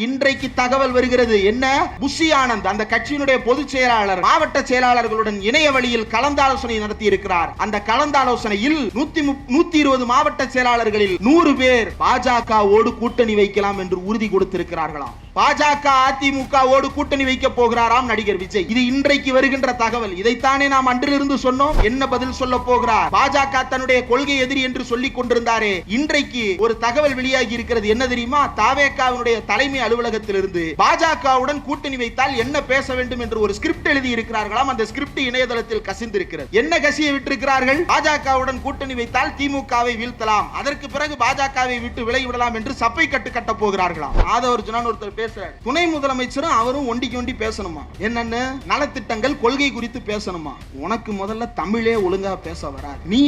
இன்றைக்கு தகவல் வருகிறது. என்ன? புஷி ஆனந்த் அந்த கட்சியினுடைய பொதுச் செயலாளர் மாவட்ட செயலாளர்களுடன் இணைய வழியில் கலந்தாலோசனை நடத்தி இருக்கிறார். அந்த கலந்தாலோசனையில் 120 மாவட்ட செயலாளர்களில் 100 பேர் பாஜகவோடு கூட்டணி வைக்கலாம் என்று உறுதி கொடுத்திருக்கிறார்களாம். பாஜக அதிமுகவோடு கூட்டணி வைக்க போகிறாராம் நடிகர் விஜய். இது இன்றைக்கு வருகின்ற தகவல். இதைத்தானே நாம் அன்றிலிருந்து சொன்னோம். என்ன பதில் சொல்ல போகிறார்? பாஜக தன்னுடைய கொள்கை எதிரி என்று சொல்லிக் கொண்டிருந்தாரே, இன்றைக்கு ஒரு தகவல் வெளியாகி இருக்கிறது. என்ன தெரியுமா? தாவேகாவினுடைய தலைமை அலுவலகத்திலிருந்து பாஜகவுடன் கூட்டணி வைத்தால் என்ன பேச வேண்டும் என்று ஒரு ஸ்கிரிப்ட் எழுதி இருக்கிறார்களாம். அந்த ஸ்கிரிப்ட் இணையதளத்தில் கசிந்திருக்கிறது. என்ன கசிய விட்டிருக்கிறார்கள்? பாஜகவுடன் கூட்டணி வைத்தால் திமுகவை வீழ்த்தலாம், அதற்கு பிறகு பாஜகவை விட்டு விலகிவிடலாம் என்று சப்பை கட்ட போகிறார்களாம். ஆதவர்ஜுனான் ஒருத்தர் பேசுறார். துணை முதலமைச்சரும் அவரும் ஒண்டி பேசணுமா? என்னன்னு நலத்திட்டங்கள் கொள்கை குறித்து பேசணுமா? உனக்கு முதல்ல தமிழே ஒழுங்கா பேச வராது. நீ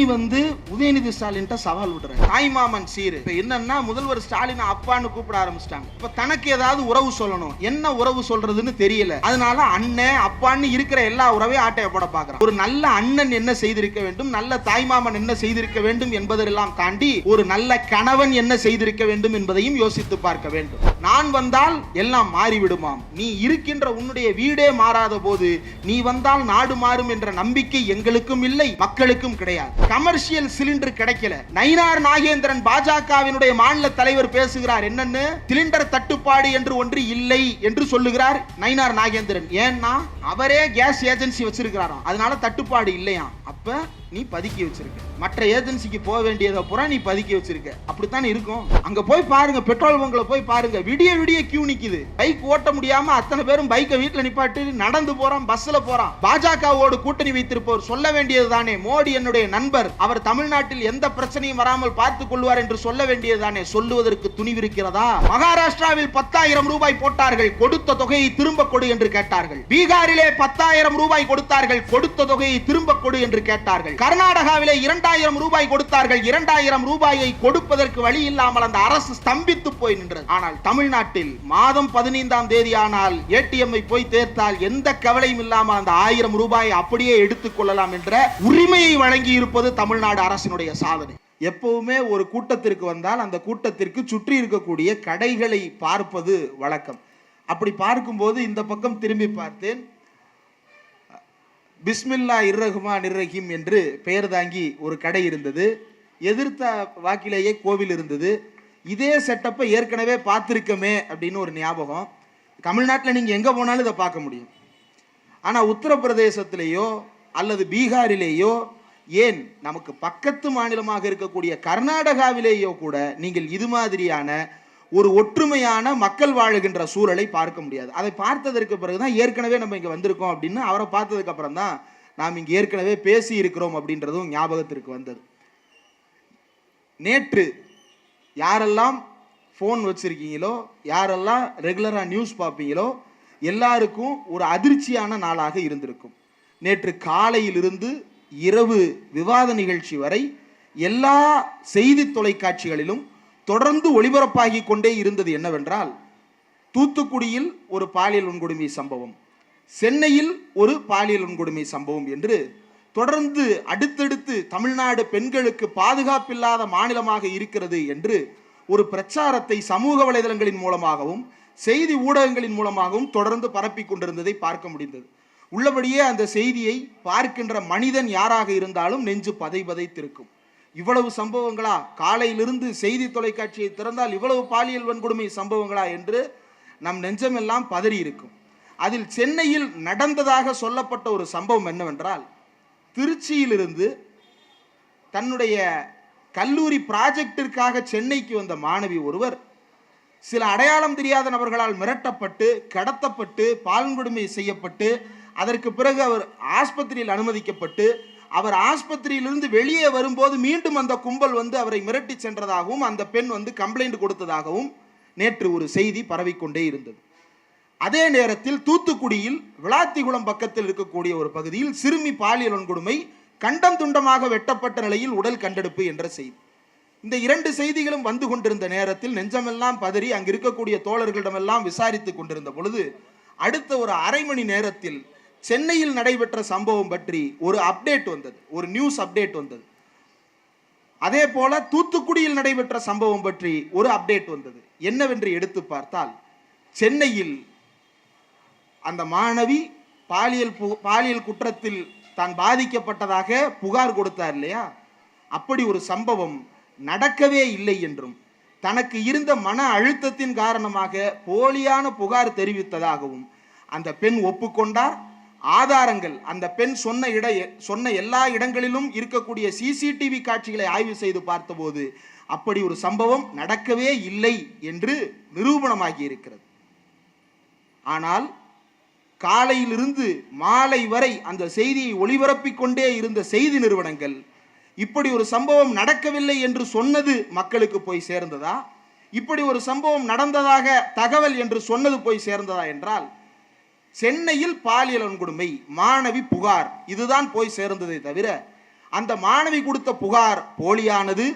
உதயநிதி ஸ்டாலின் சவால் விடுற. தாய்மாமன் சீரு. என்னன்னா முதல்வர் ஸ்டாலின் அப்பான்னு கூப்பிட ஆரம்பிச்சிட்டாங்க. இப்ப தனக்கு ஏதாவது உறவு சொல்லணும். என்ன உறவு சொல்றதுன்னு தெரியல. அதனால அண்ணன் அப்பான்னு இருக்கிற எல்லா உறவையும் ஆட்டைய போட பாக்குறான். ஒரு நல்ல அண்ணன் என்ன செய்திருக்க வேண்டும், நல்ல தாய்மாமன் என்ன செய்திருக்க வேண்டும் என்பதெல்லாம் தாண்டி ஒரு நல்ல கணவன் என்ன செய்திருக்க வேண்டும் என்பதையும் யோசித்து பார்க்க வேண்டும். நான் வந்தால் எல்லாம் மாறிவிடுமாம். நீ இருக்கின்ற உன்னுடைய வீடே மாறாத போது நீ வந்தால் நாடு மாறும் என்ற நம்பிக்கை எங்களுக்கும் இல்லை, மக்களுக்கும் கிடையாது. கமர்ஷியல் சிலிண்டர் கிடைக்கல. நயினார் நாகேந்திரன் பாஜகவினுடைய மாநில தலைவர் பேசுகிறார். என்னன்னு? சிலிண்டர் தட்டுப்பாடு என்று ஒன்று இல்லை என்று சொல்லுகிறார் நயினார் நாகேந்திரன். ஏன்னா அவரே கேஸ் ஏஜென்சி வச்சிருக்கிறாராம், அதனால தட்டுப்பாடு இல்லையா. அப்ப நீ பதுக்கி வச்சிருக்க. மற்ற ஏஜென்சிக்கு போக வேண்டியதை பூரா நீ பதுக்கி வச்சிருக்க. அப்படித்தான் இருக்கும். அங்க போய் பாருங்க, பெட்ரோல் பங்க்ல போய் பாருங்க, விடிய விடிய கியூ நிக்குது. பைக் ஓட்ட முடியாம அத்தனை பேரும் பைக்கை வீட்டுல நிப்பாட்டு நடந்து போறான், பஸ்ல போறான். பாஜகவோடு கூட்டணி வைத்திருப்பவர் சொல்ல வேண்டியதுதானே, மோடி என்னுடைய நண்பர், அவர் தமிழ்நாட்டில் எந்த பிரச்சனையும் வராமல் பார்த்துக் கொள்வார் என்று சொல்ல வேண்டியதுதானே. சொல்லுவதற்கு துணிவிருக்கிறதா? மகாராஷ்டிராவில் 10,000 ரூபாய் போட்டார்கள், கொடுத்த தொகையை திரும்ப கொடு என்று கேட்டார்கள். பீகாரிலே 10,000 ரூபாய் கொடுத்தார்கள், கொடுத்த தொகையை திரும்ப கொடு என்று கேட்டார்கள். கர்நாடகாவிலே 2,000 ரூபாய் கொடுத்தார்கள், 2,000 ரூபாயை கொடுப்பதற்கு வழி இல்லாமல் அந்த அரசு ஸ்தம்பித்து போய் நின்றது. ஆனால் தமிழ்நாட்டில் மாதம் 15ஆம் தேதி ஆனால் ஏடிஎம்ஐ போய் தேர்த்தால் எந்த கவலையும் இல்லாமல் அந்த 1000 ரூபாயை அப்படியே எடுத்துக் கொள்ளலாம் என்ற உரிமையை வழங்கி இருப்பது தமிழ்நாடு அரசினுடைய சாதனை. எப்பவுமே ஒரு கூட்டத்திற்கு வந்தால் அந்த கூட்டத்திற்கு சுற்றி இருக்கக்கூடிய கடைகளை பார்ப்பது வழக்கம். அப்படி பார்க்கும்போது இந்த பக்கம் திரும்பி பார்த்தேன். பிஸ்மில்லா இர்ரஹ்மான் இர்ரஹீம் என்று பெயர் தாங்கி ஒரு கடை இருந்தது. எதிர்த்த வாக்கிலேயே கோவில் இருந்தது. இதே செட்டப்பை ஏற்கனவே பார்த்துருக்கமே அப்படின்னு ஒரு ஞாபகம். தமிழ்நாட்டில் நீங்கள் எங்கே போனாலும் இதை பார்க்க முடியும். ஆனால் உத்தரப்பிரதேசத்திலேயோ அல்லது பீகாரிலேயோ, ஏன் நமக்கு பக்கத்து மாநிலமாக இருக்கக்கூடிய கர்நாடகாவிலேயோ கூட நீங்கள் இது மாதிரியான ஒரு ஒற்றுமையான மக்கள் வாழுகின்ற சூழலை பார்க்க முடியாது. அதை பார்த்ததற்கு பிறகுதான் ஏற்கனவே நம்ம இங்கே வந்திருக்கோம் அப்படின்னு அவரை பார்த்ததுக்கு அப்புறம் தான் நாம் இங்கே ஏற்கனவே பேசி இருக்கிறோம் அப்படின்றதும் ஞாபகத்திற்கு வந்தது. நேற்று யாரெல்லாம் ஃபோன் வச்சிருக்கீங்களோ, யாரெல்லாம் ரெகுலராக நியூஸ் பார்ப்பீங்களோ, எல்லாருக்கும் ஒரு அதிர்ச்சியான நாளாக இருந்திருக்கும். நேற்று காலையிலிருந்து இரவு விவாத நிகழ்ச்சி வரை எல்லா செய்தி தொலைக்காட்சிகளிலும் தொடர்ந்து ஒளிபரப்பாகி கொண்டே இருந்தது என்னவென்றால், தூத்துக்குடியில் ஒரு பாலியல் வன்கொடுமை சம்பவம், சென்னையில் ஒரு பாலியல் வன்கொடுமை சம்பவம் என்று தொடர்ந்து அடுத்தடுத்து தமிழ்நாடு பெண்களுக்கு பாதுகாப்பில்லாத மாநிலமாக இருக்கிறது என்று ஒரு பிரச்சாரத்தை சமூக வலைதளங்களின் மூலமாகவும் செய்தி ஊடகங்களின் மூலமாகவும் தொடர்ந்து பரப்பி கொண்டிருந்ததை பார்க்க முடிந்தது. உள்ளபடியே அந்த செய்தியை பார்க்கின்ற மனிதன் யாராக இருந்தாலும் நெஞ்சு பதைபதைத்திருக்கும். இவ்வளவு சம்பவங்களா? காலையிலிருந்து செய்தி தொலைக்காட்சியை திறந்தால் இவ்வளவு பாலியல் வன்கொடுமை சம்பவங்களா என்று நம் நெஞ்சமெல்லாம் பதறி இருக்கும். அதில் சென்னையில் நடந்ததாக சொல்லப்பட்ட ஒரு சம்பவம் என்னவென்றால், திருச்சியிலிருந்து தன்னுடைய கல்லூரி ப்ராஜெக்டிற்காக சென்னைக்கு வந்த மாணவி ஒருவர் சில அடையாளம் தெரியாத நபர்களால் மிரட்டப்பட்டு கடத்தப்பட்டு பால்கொடுமை செய்யப்பட்டு அதற்கு பிறகு அவர் ஆஸ்பத்திரியில் அனுமதிக்கப்பட்டு அவர் ஆஸ்பத்திரியிலிருந்து வெளியே வரும்போது மீண்டும் அந்த கும்பல் அவரை மிரட்டி சென்றதாகவும் அந்த பெண் கம்ப்ளைண்ட் கொடுத்ததாகவும் நேற்று ஒரு செய்தி பரவிக்கொண்டே இருந்தது. அதே நேரத்தில் தூத்துக்குடியில் விளாத்திகுளம் பக்கத்தில் இருக்கக்கூடிய ஒரு பகுதியில் சிறுமி பாலியல் வன்கொடுமை, கண்டம் துண்டமாக வெட்டப்பட்ட நிலையில் உடல் கண்டெடுப்பு என்ற செய்தி. இந்த 2 செய்திகளும் வந்து கொண்டிருந்த நேரத்தில் நெஞ்சமெல்லாம் பதறி அங்கு இருக்கக்கூடிய தோழர்களிடமெல்லாம் விசாரித்து கொண்டிருந்த பொழுது அடுத்த ஒரு அரை மணி நேரத்தில் சென்னையில் நடைபெற்ற சம்பவம் பற்றி ஒரு அப்டேட் வந்தது, ஒரு நியூஸ் அப்டேட் வந்தது. அதே போல தூத்துக்குடியில் நடைபெற்ற சம்பவம் பற்றி ஒரு அப்டேட் வந்தது. என்னவென்று எடுத்து பார்த்தால், சென்னையில் அந்த மாணவி பாலியல் குற்றத்தில் தான் பாதிக்கப்பட்டதாக புகார் கொடுத்தார் இல்லையா, அப்படி ஒரு சம்பவம் நடக்கவே இல்லை என்றும் தனக்கு இருந்த மன அழுத்தத்தின் காரணமாக போலியான புகார் தெரிவித்ததாகவும் அந்த பெண் ஒப்புக்கொண்டார். ஆதாரங்கள் அந்த பெண் சொன்ன எல்லா இடங்களிலும் இருக்கக்கூடிய சிசிடிவி காட்சிகளை ஆய்வு செய்து பார்த்தபோது அப்படி ஒரு சம்பவம் நடக்கவே இல்லை என்று நிரூபணமாகி இருக்கிறது. ஆனால் காலையிலிருந்து மாலை வரை அந்த செய்தியை ஒளிபரப்பிக் கொண்டே இருந்த செய்தி நிறுவனங்கள் இப்படி ஒரு சம்பவம் நடக்கவில்லை என்று சொன்னது மக்களுக்கு போய் சேர்ந்ததா, இப்படி ஒரு சம்பவம் நடந்ததாக தகவல் என்று சொன்னது போய் சேர்ந்ததா என்றால், சென்னையில் பாலியல் வன்கொடுமை மாணவி புகார் இதுதான் போய் சேர்ந்ததை தவிர அந்த மாணவி கொடுத்த புகார் போலியானது,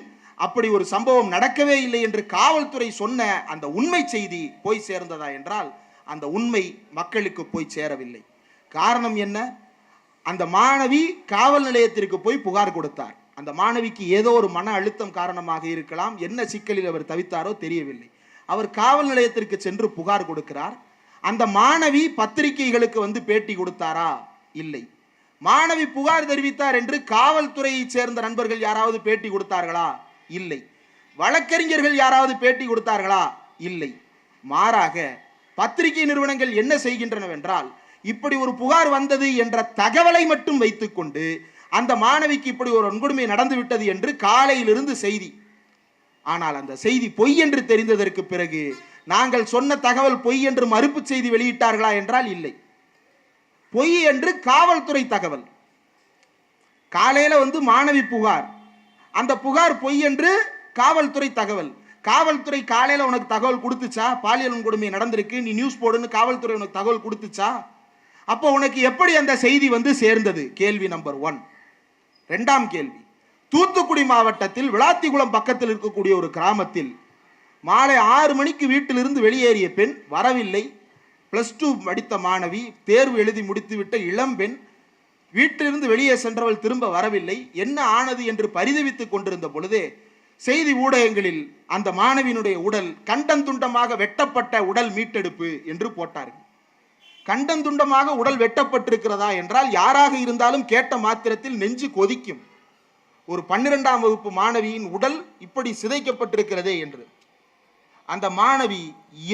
அப்படி ஒரு சம்பவம் நடக்கவே இல்லை என்று காவல்துறை சொன்ன அந்த உண்மை செய்தி போய் சேர்ந்ததா என்றால் அந்த உண்மை மக்களுக்கு போய் சேரவில்லை. காரணம் என்ன? அந்த மாணவி காவல் நிலையத்திற்கு போய் புகார் கொடுத்தார். அந்த மாணவிக்கு ஏதோ ஒரு மன அழுத்தம் காரணமாக இருக்கலாம், என்ன சிக்கலில் அவர் தவித்தாரோ தெரியவில்லை. அவர் காவல் நிலையத்திற்கு சென்று புகார் கொடுக்கிறார். அந்த மாணவி பத்திரிகைகளுக்கு வந்து பேட்டி கொடுத்தாரா? இல்லை. மாணவி புகார் தெரிவித்தார் என்று காவல்துறையை சேர்ந்த நண்பர்கள் யாராவது பேட்டி கொடுத்தார்களா? இல்லை. வழக்கறிஞர்கள் யாராவது பேட்டி கொடுத்தார்களா? இல்லை. மாறாக பத்திரிகை நிறுவனங்கள் என்ன செய்கின்றனவென்றால், இப்படி ஒரு புகார் வந்தது என்ற தகவலை மட்டும் வைத்துக்கொண்டு அந்த மாணவிக்கு இப்படி ஒரு வன்கொடுமை நடந்துவிட்டது என்று காலையிலிருந்து செய்தி. ஆனால் அந்த செய்தி பொய் என்று தெரிந்ததற்கு பிறகு நாங்கள் சொன்ன தகவல் பொய் என்று மறுப்பு செய்தி வெளியிட்டார்களா என்றால் இல்லை. பொய் என்று காவல்துறை தகவல். காலையில வந்து மாணவி புகார், அந்த புகார் பொய் என்று காவல்துறை தகவல். காவல்துறை காலையில உனக்கு தகவல் கொடுத்துச்சா? பாலியல் வன்கொடுமை நடந்திருக்கு, நீ நியூஸ் போடுன்னு காவல்துறை உனக்கு தகவல் கொடுத்துச்சா? அப்போ உனக்கு எப்படி அந்த செய்தி வந்து சேர்ந்தது? கேள்வி நம்பர் 1. இரண்டாம் கேள்வி, தூத்துக்குடி மாவட்டத்தில் விளாத்திகுளம் பக்கத்தில் இருக்கக்கூடிய ஒரு கிராமத்தில் மாலை 6 மணிக்கு வீட்டிலிருந்து வெளியேறிய பெண் வரவில்லை. +2 படித்த மாணவி, தேர்வு எழுதி முடித்துவிட்ட இளம்பெண், வீட்டிலிருந்து வெளியே சென்றவள் திரும்ப வரவில்லை. என்ன ஆனது என்று பரிதவித்துக் கொண்டிருந்த பொழுதே செய்தி ஊடகங்களில் அந்த மாணவியினுடைய உடல் கண்டந்துண்டமாக வெட்டப்பட்ட உடல் மீட்டெடுப்பு என்று போட்டார்கள். கண்டந்துண்டமாக உடல் வெட்டப்பட்டிருக்கிறதா என்றால் யாராக இருந்தாலும் கேட்ட மாத்திரத்தில் நெஞ்சு கொதிக்கும். ஒரு 12ஆம் வகுப்பு மாணவியின் உடல் இப்படி சிதைக்கப்பட்டிருக்கிறதே என்று. அந்த மாணவி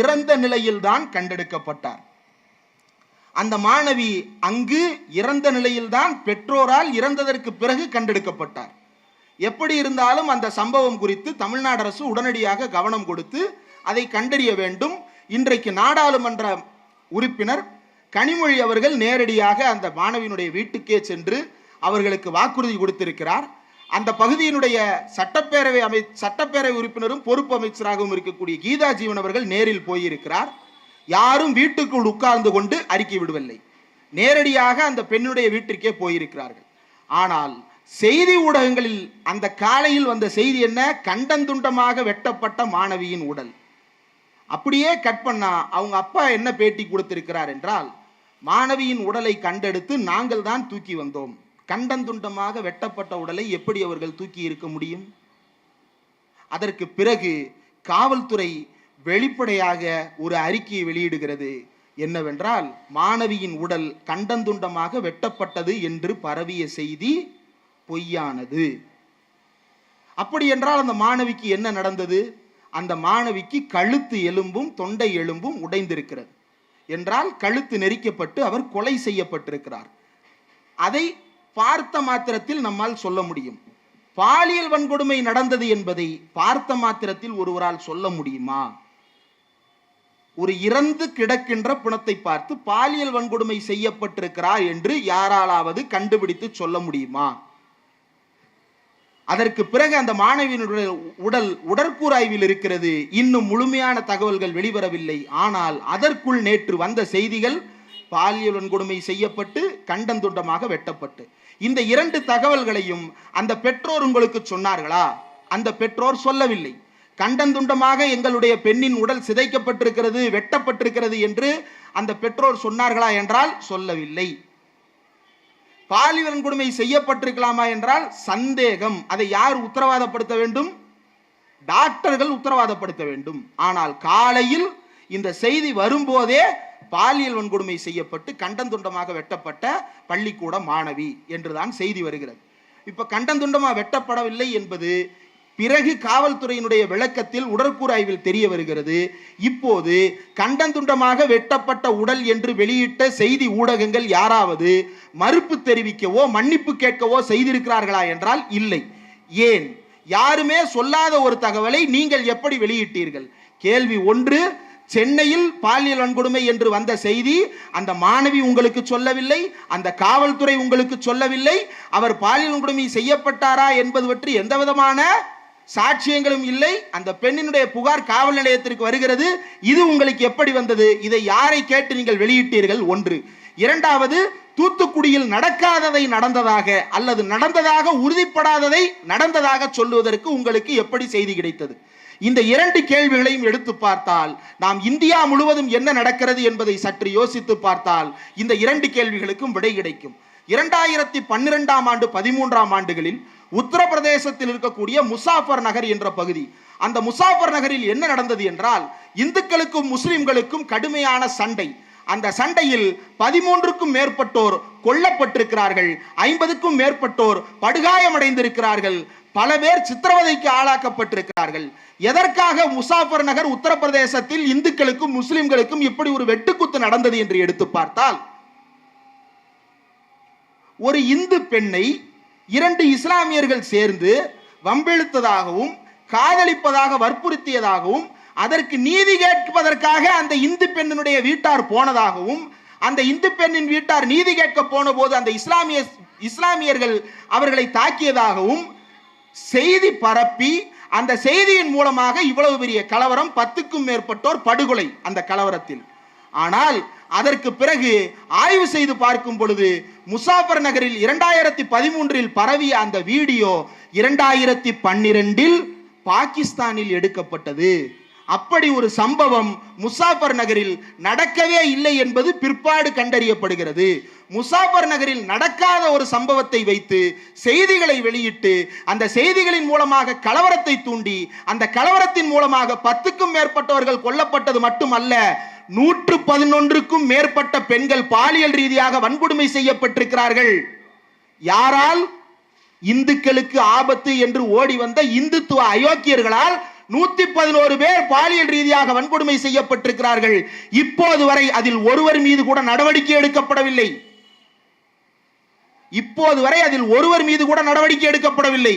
இறந்த நிலையில் தான் கண்டெடுக்கப்பட்டார். அந்த மாணவி அங்கு இறந்த நிலையில் தான் பெற்றோரால் இறந்ததற்கு பிறகு கண்டெடுக்கப்பட்டார். எப்படி இருந்தாலும் அந்த சம்பவம் குறித்து தமிழ்நாடு அரசு உடனடியாக கவனம் கொடுத்து அதை கண்டறிய வேண்டும். இன்றைக்கு நாடாளுமன்ற உறுப்பினர் கனிமொழி அவர்கள் நேரடியாக அந்த மாணவியினுடைய வீட்டுக்கே சென்று அவர்களுக்கு வாக்குறுதி கொடுத்திருக்கிறார். அந்த பகுதியினுடைய சட்டப்பேரவை உறுப்பினரும் பொறுப்பு அமைச்சராகவும் இருக்கக்கூடிய கீதா ஜீவன் அவர்கள் நேரில் போயிருக்கிறார். யாரும் வீட்டுக்குள் உட்கார்ந்து கொண்டு அறிக்கை விடவில்லை, நேரடியாக அந்த பெண்ணுடைய வீட்டிற்கே போயிருக்கிறார்கள். ஆனால் செய்தி ஊடகங்களில் அந்த காலையில் வந்த செய்தி என்ன? கண்டந்துண்டமாக வெட்டப்பட்ட மாணவியின் உடல். அப்படியே கட் பண்ணா அவங்க அப்பா என்ன பேட்டி கொடுத்திருக்கிறார் என்றால், மாணவியின் உடலை கண்டெடுத்து நாங்கள் தான் தூக்கி வந்தோம், கண்டந்துண்டமாக வெட்டப்பட்ட உடலை எப்படி அவர்கள் தூக்கி இருக்க முடியும்? அதற்கு பிறகு காவல்துறை வெளிப்படையாக ஒரு அறிக்கையை வெளியிடுகிறது. என்னவென்றால், மாணவியின் உடல் கண்டந்துண்டமாக வெட்டப்பட்டது என்று பரவிய செய்தி பொய்யானது. அப்படி என்றால் அந்த மாணவிக்கு என்ன நடந்தது? அந்த மாணவிக்கு கழுத்து எலும்பும் தொண்டை எலும்பும் உடைந்திருக்கிறது என்றால் கழுத்து நெரிக்கப்பட்டு அவர் கொலை செய்யப்பட்டிருக்கிறார். அதை பார்த்த மாத்திரத்தில் நம்மால் சொல்ல முடியும். பாலியல் வன்கொடுமை நடந்தது என்பதை பார்த்த மாத்திரத்தில் ஒருவரால் சொல்ல முடியுமா? ஒரு இறந்து கிடக்கின்ற பிணத்தை பார்த்து பாலியல் வன்கொடுமை செய்யப்பட்டிருக்கிறார் என்று யாராலாவது கண்டுபிடித்து சொல்ல முடியுமா? அதற்கு பிறகு அந்த மாணவியினுடைய உடல் உடற்கூறாய்வில் இருக்கிறது. இன்னும் முழுமையான தகவல்கள் வெளிவரவில்லை. ஆனால் அதற்குள் நேற்று வந்த செய்திகள் பாலியல் வன்கொடுமை செய்யப்பட்டு கண்டந்துண்டமாக வெட்டப்பட்டு. இந்த 2 தகவல்களையும் அந்த பெற்றோர் உங்களுக்கு சொன்னார்களா? அந்த பெற்றோர் சொல்லவில்லை. கண்டந்துண்டமாக எங்களுடைய பெண்ணின் உடல் சிதைக்கப்பட்டிருக்கிறது, வெட்டப்பட்டிருக்கிறது என்று அந்த பெற்றோர் சொன்னார்களா என்றால் சொல்லவில்லை. பாலியல் வன்கொடுமை செய்யப்பட்டிருக்கலாமா என்றால் சந்தேகம். அதை யார் உத்தரவாதப்படுத்த வேண்டும்? டாக்டர்கள் உத்தரவாதப்படுத்த வேண்டும். ஆனால் காலையில் இந்த செய்தி வரும்போதே பாலியல் வன்கொடுமை செய்யப்பட்டு கண்டந்துண்டமாக வெட்டப்பட்ட பள்ளிக்கூட மாணவி என்றுதான் செய்தி வருகிறது. இப்ப கண்டந்துண்டமாக வெட்டப்படவில்லை என்பது பிறகு காவல்துறையினுடைய விளக்கத்தில் உடற்கூறு ஆய்வில் தெரிய வருகிறது. இப்போது கண்டந்துண்டமாக வெட்டப்பட்ட உடல் என்று வெளியிட்ட செய்தி ஊடகங்கள் யாராவது மறுப்பு தெரிவிக்கவோ மன்னிப்பு கேட்கவோ செய்திருக்கிறார்களா என்றால் இல்லை. ஏன்? யாருமே சொல்லாத ஒரு தகவலை நீங்கள் எப்படி வெளியிட்டீர்கள்? கேள்வி ஒன்று, சென்னையில் பாலியல் வன்கொடுமை என்று வந்த செய்தி அந்த மாணவி உங்களுக்கு சொல்லவில்லை, அந்த காவல்துறை உங்களுக்கு சொல்லவில்லை. அவர் பாலியல் வன்கொடுமை செய்யப்பட்டாரா என்பது பற்றி எந்த விதமான சாட்சியங்களும் இல்லை. அந்த பெண்ணினுடைய புகார் காவல் நிலையத்திற்கு வருகிறது. இது உங்களுக்கு எப்படி வந்தது? இதை யாரை கேட்டு நீங்கள் வெளியிட்டீர்கள்? ஒன்று. இரண்டாவது, தூத்துக்குடியில் நடக்காததை நடந்ததாக அல்லது நடந்ததாக உறுதிப்படாததை நடந்ததாக சொல்லுவதற்கு உங்களுக்கு எப்படி செய்தி கிடைத்தது? இந்த இரண்டு கேள்விகளையும் எடுத்து பார்த்தால், நாம் இந்தியா முழுவதும் என்ன நடக்கிறது என்பதை சற்று யோசித்து பார்த்தால் இந்த இரண்டு கேள்விகளுக்கும் விடை கிடைக்கும். 2012ஆம் ஆண்டு 13ஆம் ஆண்டுகளில் உத்தரப்பிரதேசத்தில் இருக்கக்கூடிய முசாஃபர் நகர் என்ற பகுதி, அந்த முசாஃபர் நகரில் என்ன நடந்தது என்றால், இந்துக்களுக்கும் முஸ்லிம்களுக்கும் கடுமையான சண்டை. அந்த சண்டையில் 13க்கும் மேற்பட்டோர் கொல்லப்பட்டிருக்கிறார்கள், 50க்கும் மேற்பட்டோர் படுகாயமடைந்திருக்கிறார்கள், பல பேர் சித்திரவதைக்கு ஆளாக்கப்பட்டிருக்கிறார்கள். எதற்காக முசாஃபர் நகர் உத்தரப்பிரதேசத்தில் இந்துக்களுக்கும் முஸ்லிம்களுக்கும் இப்படி ஒரு வெட்டுக்குத்து நடந்தது என்று எடுத்து பார்த்தால், ஒரு இந்து பெண்ணை 2 இஸ்லாமியர்கள் சேர்ந்து வம்பிழுத்ததாகவும் காதலிப்பதாக வற்புறுத்தியதாகவும் அதற்கு நீதி கேட்பதற்காக அந்த இந்து பெண்ணினுடைய வீட்டார் போனதாகவும், அந்த இந்து பெண்ணின் வீட்டார் நீதி கேட்க போன போது அந்த இஸ்லாமியர்கள் அவர்களை தாக்கியதாகவும் செய்தி பரப்பி, அந்த செய்தியின் மூலமாக இவ்வளவு பெரிய கலவரம், 10க்கும் மேற்பட்டோர் படுகொலை அந்த கலவரத்தில். ஆனால் அதற்கு பிறகு ஆய்வு செய்து பார்க்கும் பொழுது முசாஃபர் நகரில் 2013இல் பரவிய அந்த வீடியோ 2012இல் பாகிஸ்தானில் எடுக்கப்பட்டது. அப்படி ஒரு சம்பவம் முசாஃபர் நகரில் நடக்கவே இல்லை என்பது பிற்பாடு கண்டறியப்படுகிறது. முசாஃபர் நகரில் நடக்காத ஒரு சம்பவத்தை வைத்து செய்திகளை வெளியிட்டு அந்த செய்திகளின் மூலமாக கலவரத்தை தூண்டி அந்த கலவரத்தின் மூலமாக 10க்கும் மேற்பட்டவர்கள் கொல்லப்பட்டது மட்டுமல்ல, 111க்கும் மேற்பட்ட பெண்கள் பாலியல் ரீதியாக வன்கொடுமை செய்யப்பட்டிருக்கிறார்கள். யாரால்? இந்துக்களுக்கு ஆபத்து என்று ஓடி வந்த இந்துத்துவ அயோக்கியர்களால் 111 பேர் பாலியல் ரீதியாக வன்கொடுமை செய்யப்பட்டிருக்கிறார்கள். இப்போது வரை அதில் ஒருவர் மீது கூட நடவடிக்கை எடுக்கப்படவில்லை. இப்போது வரை அதில் ஒருவர் மீது கூட நடவடிக்கை எடுக்கப்படவில்லை.